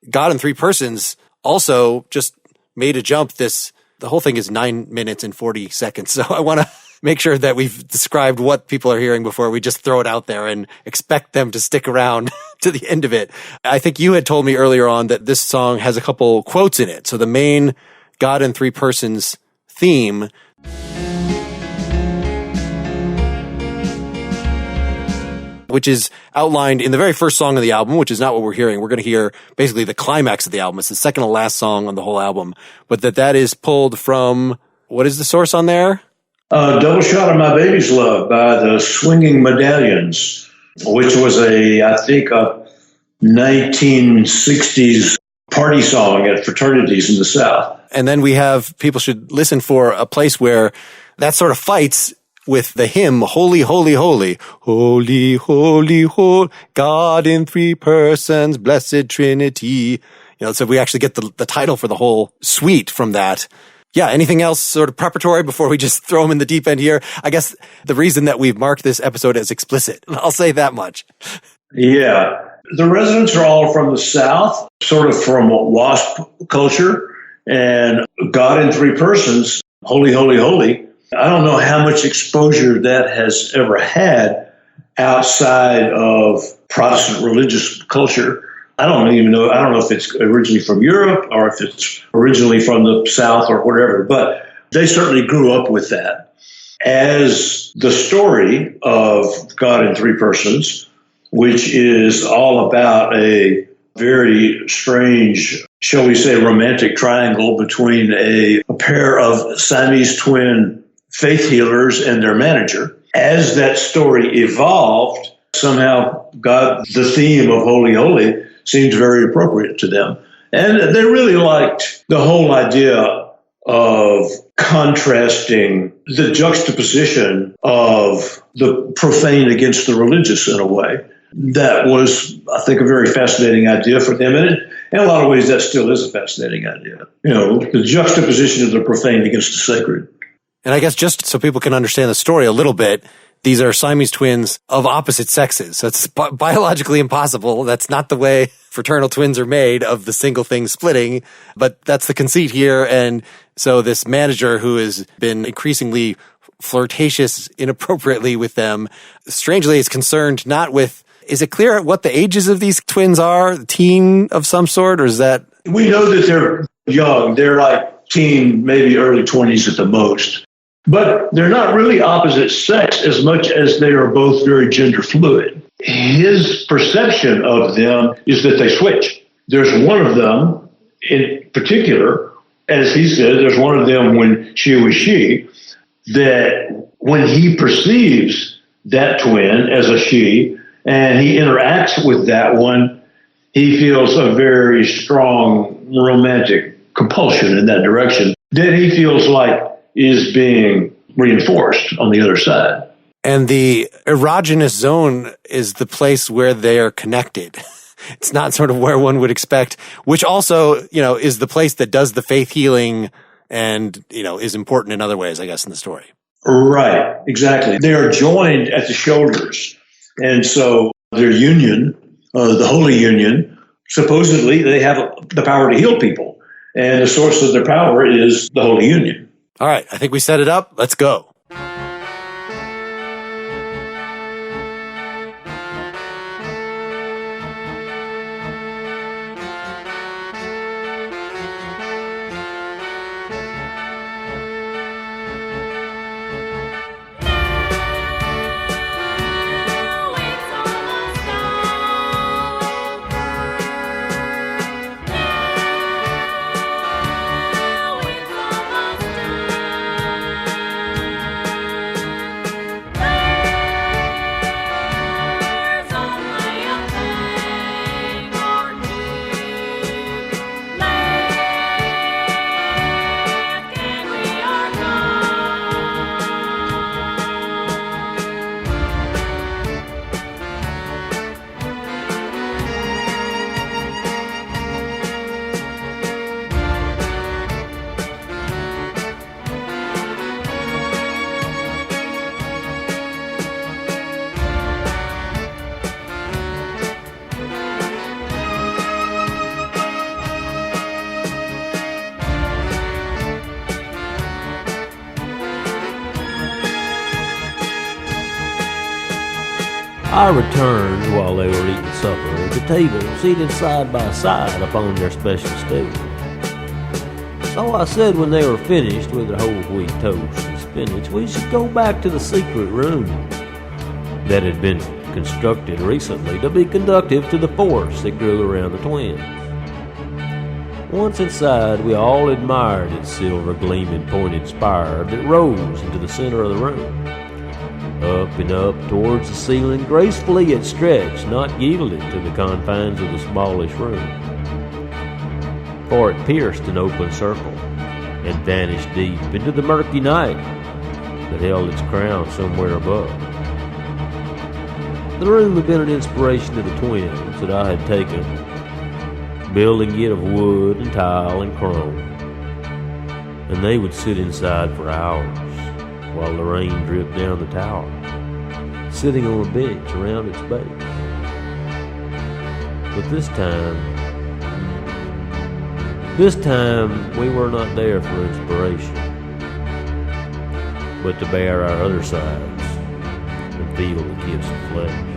God in Three Persons also just made a jump. The whole thing is 9 minutes and 40 seconds. So I want to make sure that we've described what people are hearing before we just throw it out there and expect them to stick around to the end of it. I think you had told me earlier on that this song has a couple quotes in it. So the main God in Three Persons theme. which is outlined in the very first song of the album, which is not what we're hearing. We're going to hear basically the climax of the album. It's the second to last song on the whole album, but that is pulled from, what is the source on there? Double Shot of My Baby's Love by the Swinging Medallions, which was I think a 1960s party song at fraternities in the South. And then we have, people should listen for a place where that sort of fights with the hymn, Holy, Holy, Holy, Holy, Holy, Holy, God in three persons, Blessed Trinity. So we actually get the title for the whole suite from that. Yeah, anything else sort of preparatory before we just throw them in the deep end here? I guess the reason that we've marked this episode as explicit, I'll say that much. Yeah. The residents are all from the South, sort of from WASP culture, and God in three persons, Holy, Holy, Holy. I don't know how much exposure that has ever had outside of Protestant religious culture. I don't even know. I don't know if it's originally from Europe or if it's originally from the South or whatever, but they certainly grew up with that. As the story of God in three persons, which is all about a very strange, shall we say, romantic triangle between a pair of Siamese twin faith healers and their manager. As that story evolved, somehow God, the theme of Holy, Holy, seemed very appropriate to them. And they really liked the whole idea of contrasting the juxtaposition of the profane against the religious in a way. That was, I think, a very fascinating idea for them. And in a lot of ways, that still is a fascinating idea. The juxtaposition of the profane against the sacred. And I guess just so people can understand the story a little bit, these are Siamese twins of opposite sexes. So it's biologically impossible. That's not the way fraternal twins are made, of the single thing splitting. But that's the conceit here. And so this manager, who has been increasingly flirtatious inappropriately with them, strangely is concerned not with, is it clear what the ages of these twins are? Teen of some sort, or is that? We know that they're young. They're like teen, maybe early 20s at the most. But they're not really opposite sex as much as they are both very gender fluid. His perception of them is that they switch. There's one of them in particular, as he said, there's one of them when she was she, that when he perceives that twin as a she and he interacts with that one, he feels a very strong romantic compulsion in that direction that he feels like is being reinforced on the other side. And the erogenous zone is the place where they are connected. It's not sort of where one would expect, which also, is the place that does the faith healing and, is important in other ways, I guess, in the story. Right, exactly. They are joined at the shoulders. And so their union, the Holy Union, supposedly they have the power to heal people. And the source of their power is the Holy Union. All right, I think we set it up. Let's go. I returned while they were eating supper at the table, seated side by side upon their special stool. So I said when they were finished with their whole wheat toast and spinach, we should go back to the secret room that had been constructed recently to be conductive to the force that grew around the twins. Once inside, we all admired its silver gleaming pointed spire that rose into the center of the room. Up and up towards the ceiling, gracefully it stretched, not yielding to the confines of the smallish room. For it pierced an open circle and vanished deep into the murky night that held its crown somewhere above. The room had been an inspiration to the twins that I had taken, building it of wood and tile and chrome, and they would sit inside for hours while the rain dripped down the tower, sitting on a bench around its base. But this time we were not there for inspiration, but to bear our other sides and feel the kiss of flesh.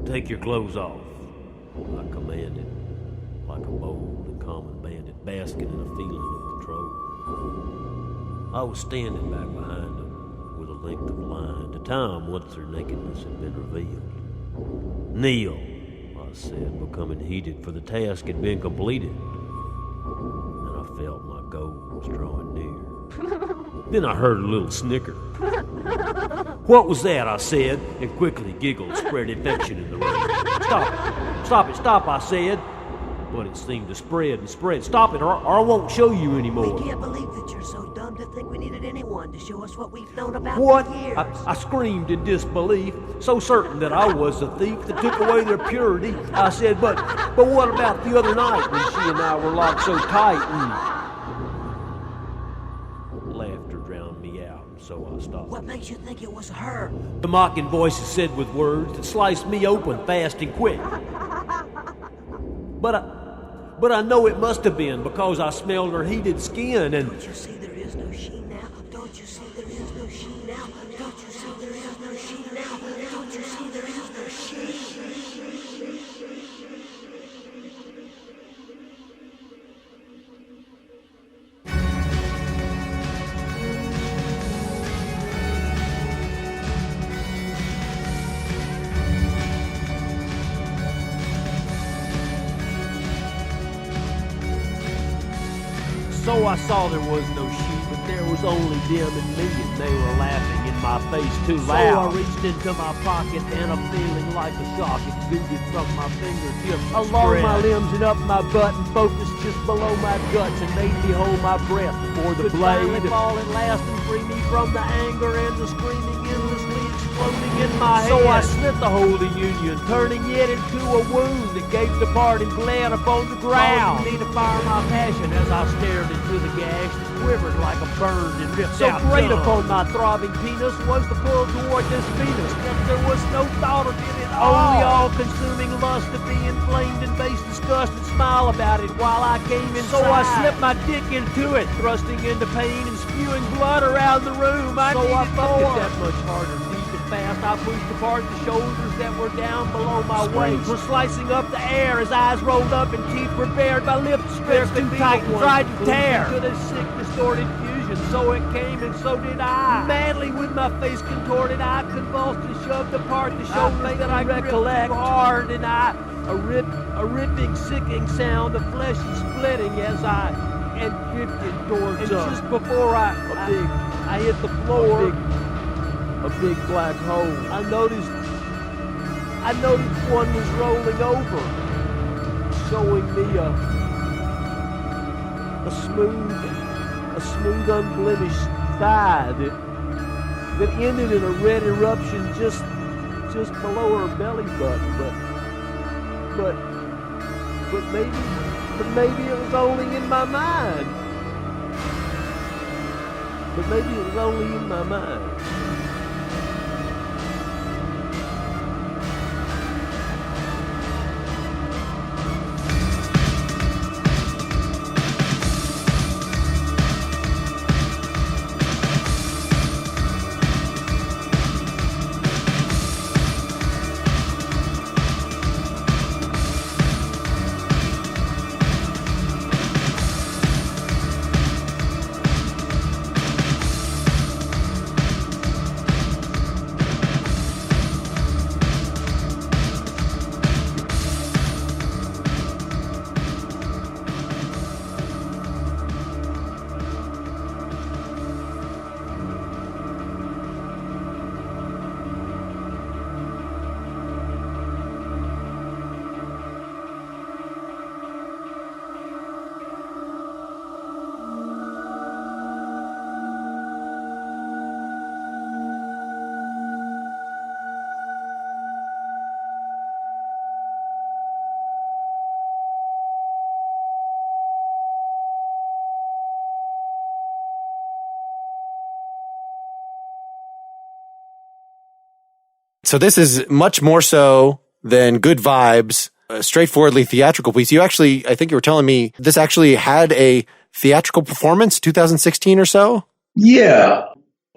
Take your clothes off, I commanded, like a bold and common bandit basking in a feeling of control. I was standing back behind them with a length of line to time once their nakedness had been revealed. Kneel, I said, becoming heated, for the task had been completed, and I felt my goal was drawing near. Then I heard a little snicker. What was that? I said, and quickly giggled, spread infection in the room. Stop, I said. But it seemed to spread and spread. Stop it, or I won't show you anymore. We can't believe that you're so dumb to think we needed anyone to show us what we've known about What? for years. I screamed in disbelief, so certain that I was the thief that took away their purity. I said, but what about the other night when she and I were locked so tight and... Laughter drowned me out, so I stopped. What makes you think it was her? The mocking voices said with words that sliced me open fast and quick. But I know it must have been because I smelled her heated skin and... Don't you see there is no she now? Don't you see there is no she now? Don't you see there is no she now? Don't you see there is no she? So I saw there was no she, but there was only them and me, and they were laughing in my face too loud. So I reached into my pocket and a feeling like a shock exuded from my fingertips along my limbs and up my butt and focused just below my guts and made me hold my breath before the blade fall at last and free me from the anger and the screaming endlessly exploding in my head. So I slit the Holy Union, turning it into a wound that gave the parting bled upon the ground. Causing me to fire my passion as I stared into the gash that quivered like a burned and ripped out gun. So great upon my throbbing penis was the pull toward this Venus that there was no thought of it at all. Only all-consuming lust to be inflamed in base disgust and smile about it while I came inside. So I slipped my dick into it, thrusting into pain and spewing blood around the room. I fucked it that much harder. Fast, I pushed apart the shoulders that were down below my waist. Were slicing up the air as eyes rolled up and teeth were bared. My lips stretched too tight and tried to tear. To this sick, distorted fusion, so it came and so did I. Madly with my face contorted, I convulsed and shoved apart the shoulders that I recollect hard, and a ripping, sicking sound of flesh splitting as I drifted towards and just before I hit the floor. A big black hole. I noticed one was rolling over, showing me a smooth, unblemished thigh that ended in a red eruption just below her belly button. But maybe it was only in my mind. But maybe it was only in my mind. So this is much more so than Good Vibes, a straightforwardly theatrical piece. You actually, I think you were telling me, this actually had a theatrical performance, 2016 or so? Yeah.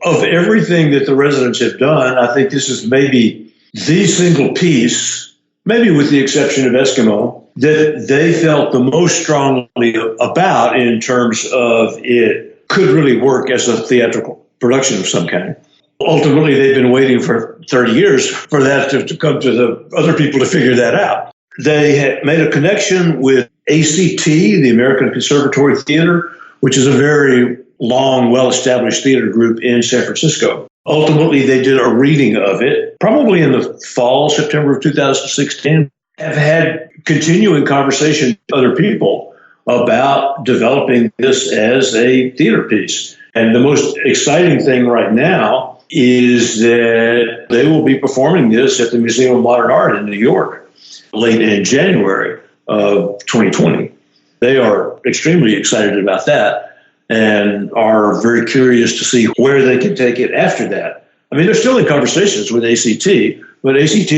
Of everything that the Residents have done, I think this is maybe the single piece, maybe with the exception of Eskimo, that they felt the most strongly about in terms of it could really work as a theatrical production of some kind. Ultimately, they've been waiting for 30 years for that to come to the other people to figure that out. They had made a connection with ACT, the American Conservatory Theater, which is a very long, well-established theater group in San Francisco. Ultimately, they did a reading of it, probably in the fall, September of 2016, have had continuing conversation with other people about developing this as a theater piece. And the most exciting thing right now is that they will be performing this at the Museum of Modern Art in New York late in January of 2020. They are extremely excited about that and are very curious to see where they can take it after that. I mean, they're still in conversations with ACT, but ACT,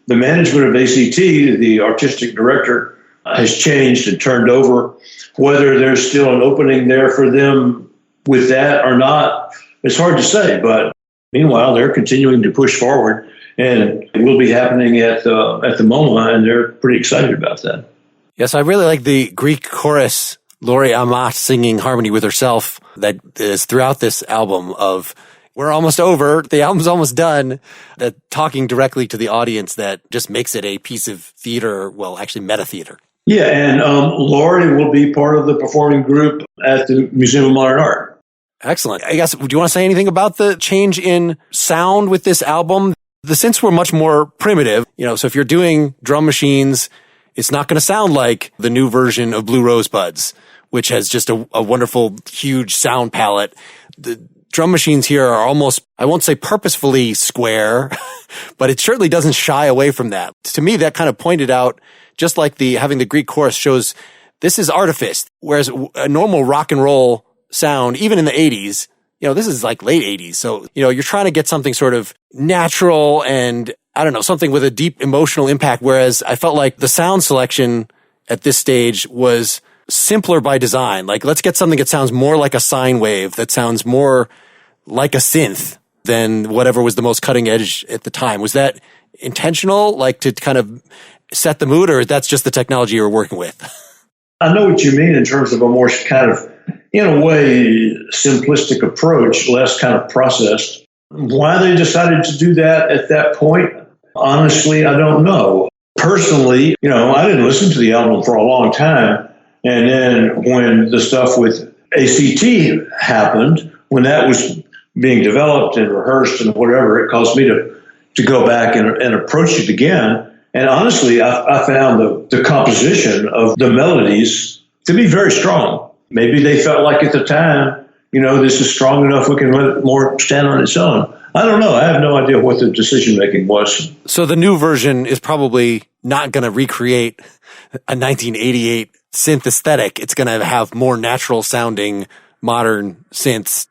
the management of ACT, the artistic director, has changed and turned over. Whether there's still an opening there for them with that or not, it's hard to say, but meanwhile, they're continuing to push forward, and it will be happening at the MoMA, and they're pretty excited about that. Yes, I really like the Greek chorus, Laurie Amat singing harmony with herself, that is throughout this album of, we're almost over, the album's almost done, that talking directly to the audience that just makes it a piece of theater, well, actually meta theater. Yeah, and Laurie will be part of the performing group at the Museum of Modern Art. Excellent. I guess, do you want to say anything about the change in sound with this album? The synths were much more primitive, so if you're doing drum machines, it's not going to sound like the new version of Blue Rosebuds, which has just a wonderful, huge sound palette. The drum machines here are almost, I won't say purposefully square, but it certainly doesn't shy away from that. To me, that kind of pointed out, just like having the Greek chorus shows, this is artifice, whereas a normal rock and roll sound, even in the 80s, this is like late 80s. So, you're trying to get something sort of natural and, I don't know, something with a deep emotional impact. Whereas I felt like the sound selection at this stage was simpler by design. Like, let's get something that sounds more like a sine wave, that sounds more like a synth than whatever was the most cutting edge at the time. Was that intentional, like to kind of set the mood, or that's just the technology you were working with? I know what you mean in terms of a more kind of, in a way, simplistic approach, less kind of processed. Why they decided to do that at that point, honestly, I don't know. Personally, I didn't listen to the album for a long time. And then when the stuff with ACT happened, when that was being developed and rehearsed and whatever, it caused me to go back and approach it again. And honestly, I found the composition of the melodies to be very strong. Maybe they felt like at the time, this is strong enough, we can let it more stand on its own. I don't know. I have no idea what the decision-making was. So the new version is probably not going to recreate a 1988 synth aesthetic. It's going to have more natural-sounding modern synths.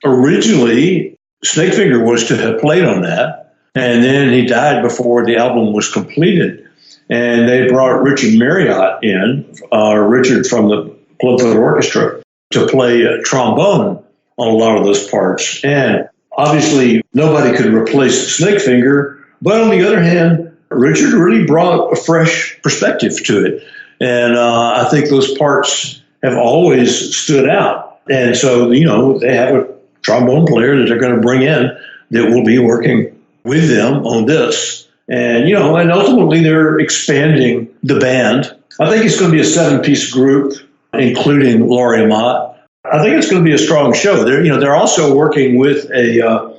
Originally, Snakefinger was to have played on that. And then he died before the album was completed. And they brought Richard Marriott in, Richard from the Clubfoot Orchestra, to play trombone on a lot of those parts. And obviously, nobody could replace Snakefinger. But on the other hand, Richard really brought a fresh perspective to it. And I think those parts have always stood out. And so, they have a trombone player that they're going to bring in that will be working with them on this. And, and ultimately they're expanding the band. I think it's going to be a 7-piece group, including Laurie Mott. I think it's going to be a strong show. They're also working with a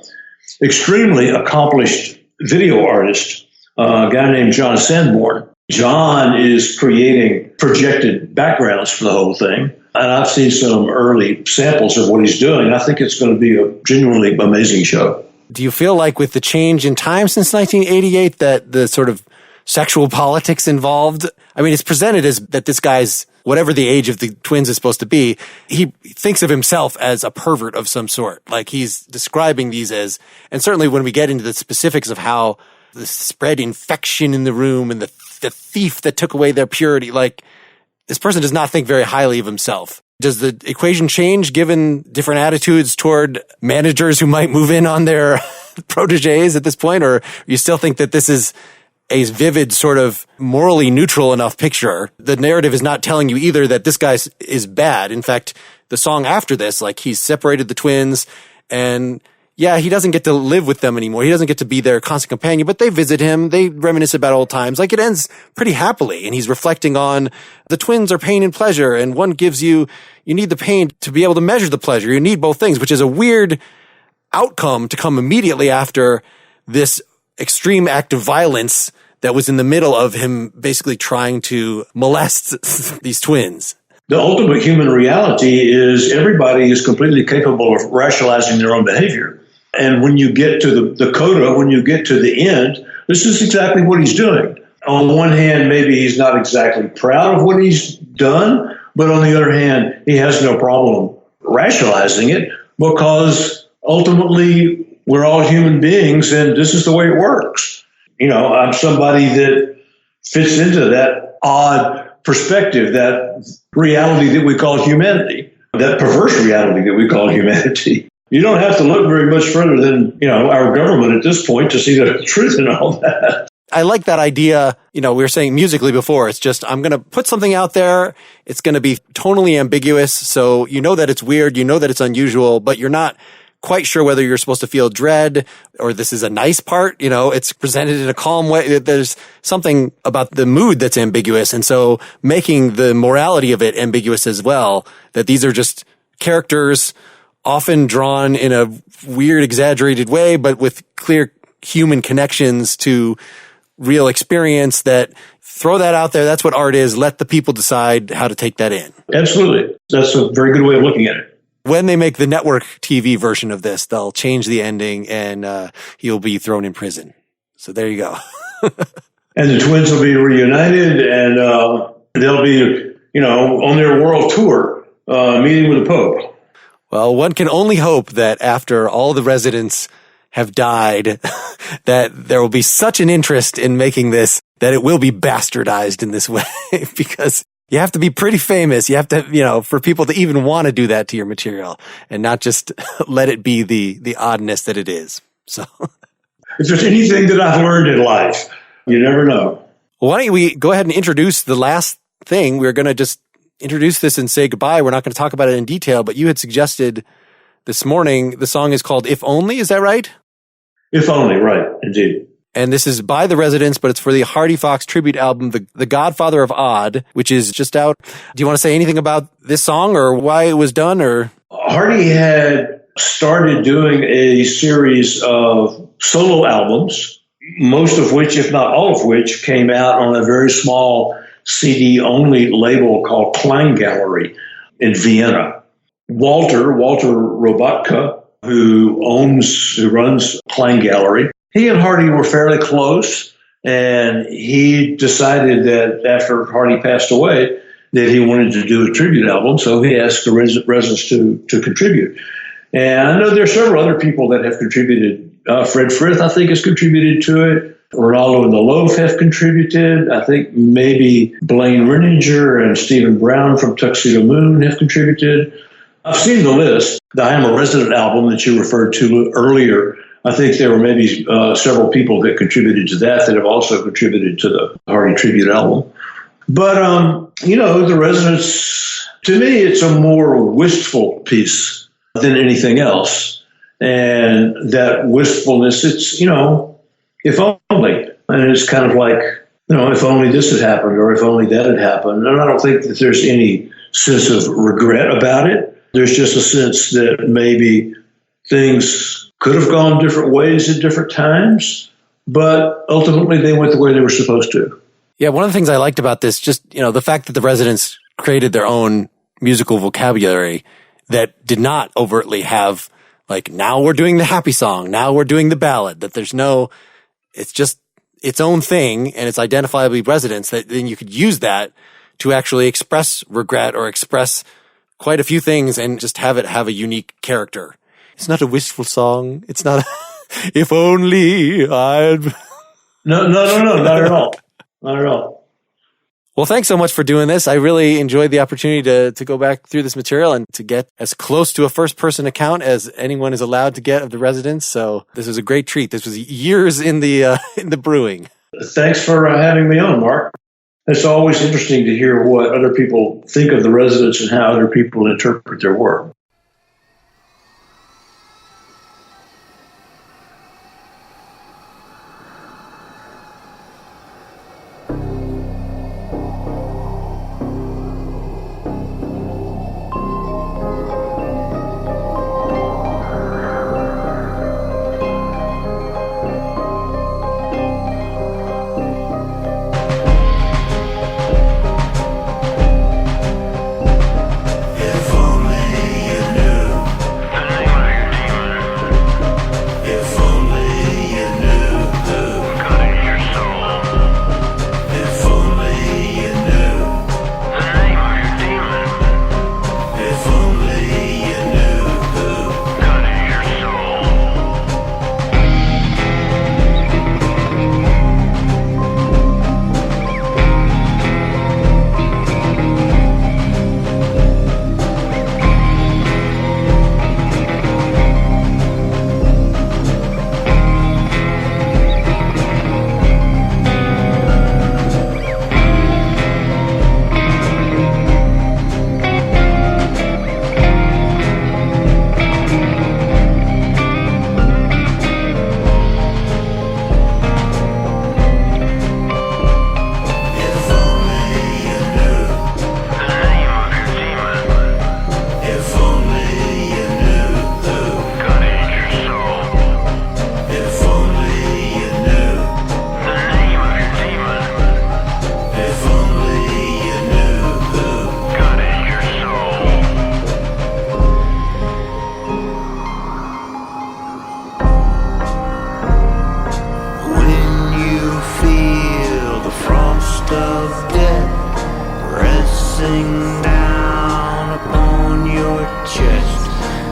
extremely accomplished video artist, a guy named John Sanborn. John is creating projected backgrounds for the whole thing. And I've seen some early samples of what he's doing. I think it's going to be a genuinely amazing show. Do you feel like with the change in time since 1988 that the sort of sexual politics involved, I mean, it's presented as that this guy's, whatever the age of the twins is supposed to be, he thinks of himself as a pervert of some sort. Like he's describing these as, and certainly when we get into the specifics of how the spread infection in the room and the thief that took away their purity, like this person does not think very highly of himself. Does the equation change given different attitudes toward managers who might move in on their proteges at this point? Or you still think that this is a vivid sort of morally neutral enough picture? The narrative is not telling you either that this guy is bad. In fact, the song after this, like he's separated the twins and yeah, he doesn't get to live with them anymore. He doesn't get to be their constant companion, but they visit him. They reminisce about old times. Like it ends pretty happily. And he's reflecting on the twins are pain and pleasure. And one gives you need the pain to be able to measure the pleasure. You need both things, which is a weird outcome to come immediately after this extreme act of violence that was in the middle of him basically trying to molest these twins. The ultimate human reality is everybody is completely capable of rationalizing their own behavior. And when you get to the coda, when you get to the end, this is exactly what he's doing. On one hand, maybe he's not exactly proud of what he's done, but on the other hand, he has no problem rationalizing it because ultimately we're all human beings and this is the way it works. I'm somebody that fits into that odd perspective, that reality that we call humanity, that perverse reality that we call humanity. You don't have to look very much further than, our government at this point to see the truth in all that. I like that idea. We were saying musically before, it's just, I'm going to put something out there. It's going to be tonally ambiguous. So that it's weird, that it's unusual, but you're not quite sure whether you're supposed to feel dread or this is a nice part. It's presented in a calm way. There's something about the mood that's ambiguous. And so making the morality of it ambiguous as well, that these are just characters often drawn in a weird, exaggerated way, but with clear human connections to real experience. That throw that out there. That's what art is. Let the people decide how to take that in. Absolutely. That's a very good way of looking at it. When they make the network TV version of this, they'll change the ending and he'll be thrown in prison. So there you go. And the twins will be reunited, and they'll be, on their world tour, meeting with the Pope. Well, one can only hope that after all the residents have died, that there will be such an interest in making this that it will be bastardized in this way, because you have to be pretty famous. You have to, for people to even want to do that to your material and not just let it be the oddness that it is. So if there's anything that I've learned in life, you never know. Well, why don't we go ahead and introduce the last thing? We're going to just introduce this and say goodbye. We're not going to talk about it in detail, but you had suggested this morning, the song is called If Only. Is that right? If Only, right, indeed. And this is by the Residents, but it's for the Hardy Fox tribute album, The Godfather of Odd, which is just out. Do you want to say anything about this song or why it was done? Or Hardy had started doing a series of solo albums, most of which, if not all of which, came out on a very small CD-only label called Klein Gallery in Vienna. Walter Robotka, who runs Klein Gallery, he and Hardy were fairly close, and he decided that after Hardy passed away that he wanted to do a tribute album, so he asked the residents to contribute. And I know there are several other people that have contributed. Fred Frith, I think, has contributed to it. Ronaldo and the Loaf have contributed. I think maybe Blaine Renninger and Stephen Brown from Tuxedo Moon have contributed. I've seen the list. The I Am a Resident album that you referred to earlier, I think there were maybe several people that contributed to that have also contributed to the Hardy tribute album. But, the Residents, to me, it's a more wistful piece than anything else. And that wistfulness, it's, if only. And it's kind of like, if only this had happened or if only that had happened. And I don't think that there's any sense of regret about it. There's just a sense that maybe things could have gone different ways at different times, but ultimately they went the way they were supposed to. Yeah, one of the things I liked about this, just, the fact that the Residents created their own musical vocabulary that did not overtly have, like, now we're doing the happy song, now we're doing the ballad, that it's just its own thing and it's identifiably Residents, that then you could use that to actually express regret or express quite a few things and just have it have a unique character. It's not a wistful song. It's not if only I'd... No, not at all. Not at all. Well, thanks so much for doing this. I really enjoyed the opportunity to go back through this material and to get as close to a first-person account as anyone is allowed to get of the Residents. So this was a great treat. This was years in the brewing. Thanks for having me on, Mark. It's always interesting to hear what other people think of the Residents and how other people interpret their work. If only you of death pressing down upon your chest.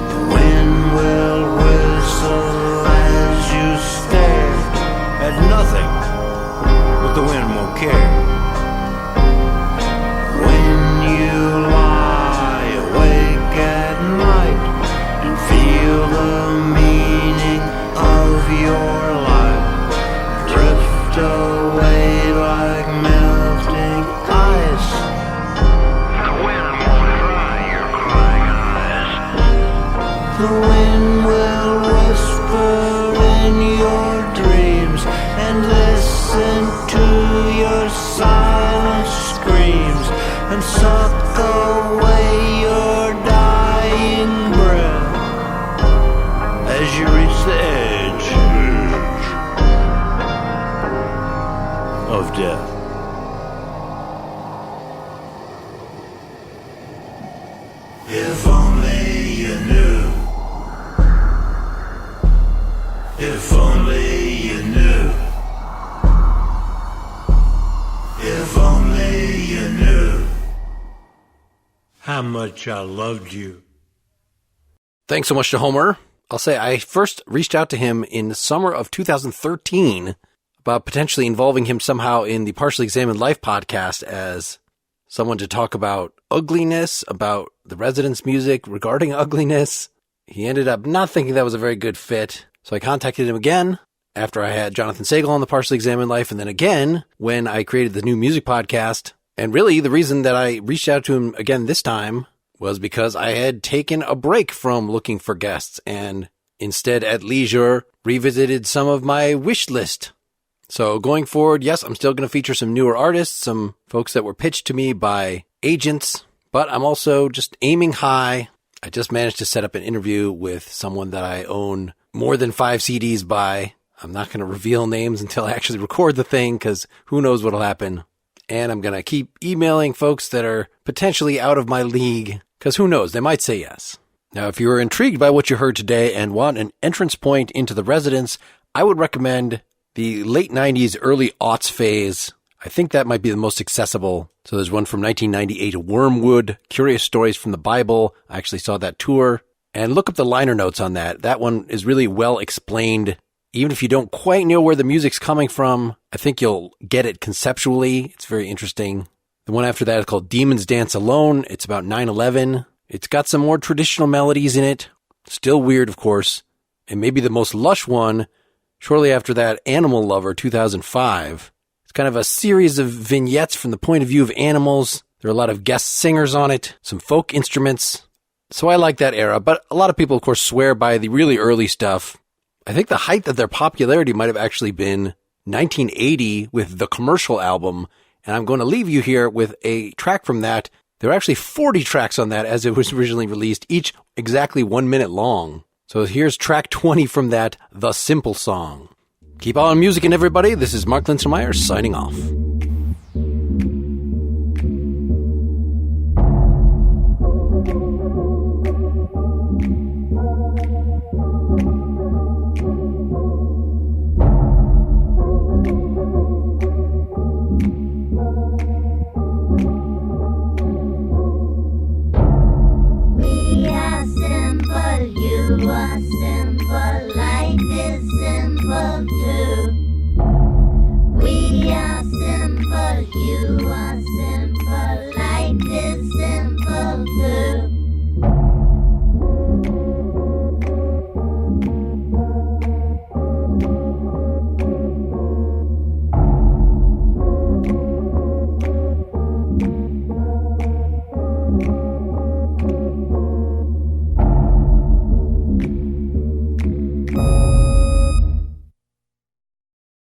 The wind will whistle as you stare At nothing, but the wind won't care. when you lie awake at night and feel the meaning of your life drift away like melting ice. The wind won't dry your crying eyes. The wind will whisper in your dreams and listen to your silent screams and suck away your dying breath As you reach the edge of death. If only you knew. If only you knew. If only you knew. How much I loved you. Thanks so much to Homer. I'll say I first reached out to him in the summer of 2013 about potentially involving him somehow in the Partially Examined Life podcast as someone to talk about ugliness, about the Residents' music regarding ugliness. He ended up not thinking that was a very good fit, so I contacted him again after I had Jonathan Sagal on the Partially Examined Life, and then again when I created the new music podcast. And really, the reason that I reached out to him again this time was because I had taken a break from looking for guests and instead at leisure revisited some of my wish list. So going forward, yes, I'm still going to feature some newer artists, some folks that were pitched to me by agents, but I'm also just aiming high. I just managed to set up an interview with someone that I own more than 5 CDs by. I'm not going to reveal names until I actually record the thing because who knows what'll happen. And I'm going to keep emailing folks that are potentially out of my league because who knows, they might say yes. Now, if you're intrigued by what you heard today and want an entrance point into the Residents, I would recommend the late 90s, early aughts phase. I think that might be the most accessible. So there's one from 1998, Wormwood, Curious Stories from the Bible. I actually saw that tour. And look up the liner notes on that. That one is really well explained. Even if you don't quite know where the music's coming from, I think you'll get it conceptually. It's very interesting. The one after that is called Demons Dance Alone. It's about 9/11. It's got some more traditional melodies in it. Still weird, of course. And maybe the most lush one, shortly after that, Animal Lover, 2005. It's kind of a series of vignettes from the point of view of animals. There are a lot of guest singers on it, some folk instruments. So I like that era, but a lot of people, of course, swear by the really early stuff. I think the height of their popularity might have actually been 1980 with the Commercial album, and I'm going to leave you here with a track from that. There are actually 40 tracks on that as it was originally released, each exactly 1 minute long. So here's track 20 from that, The Simple Song. Keep on musicking, everybody. This is Mark Linsenmeyer signing off.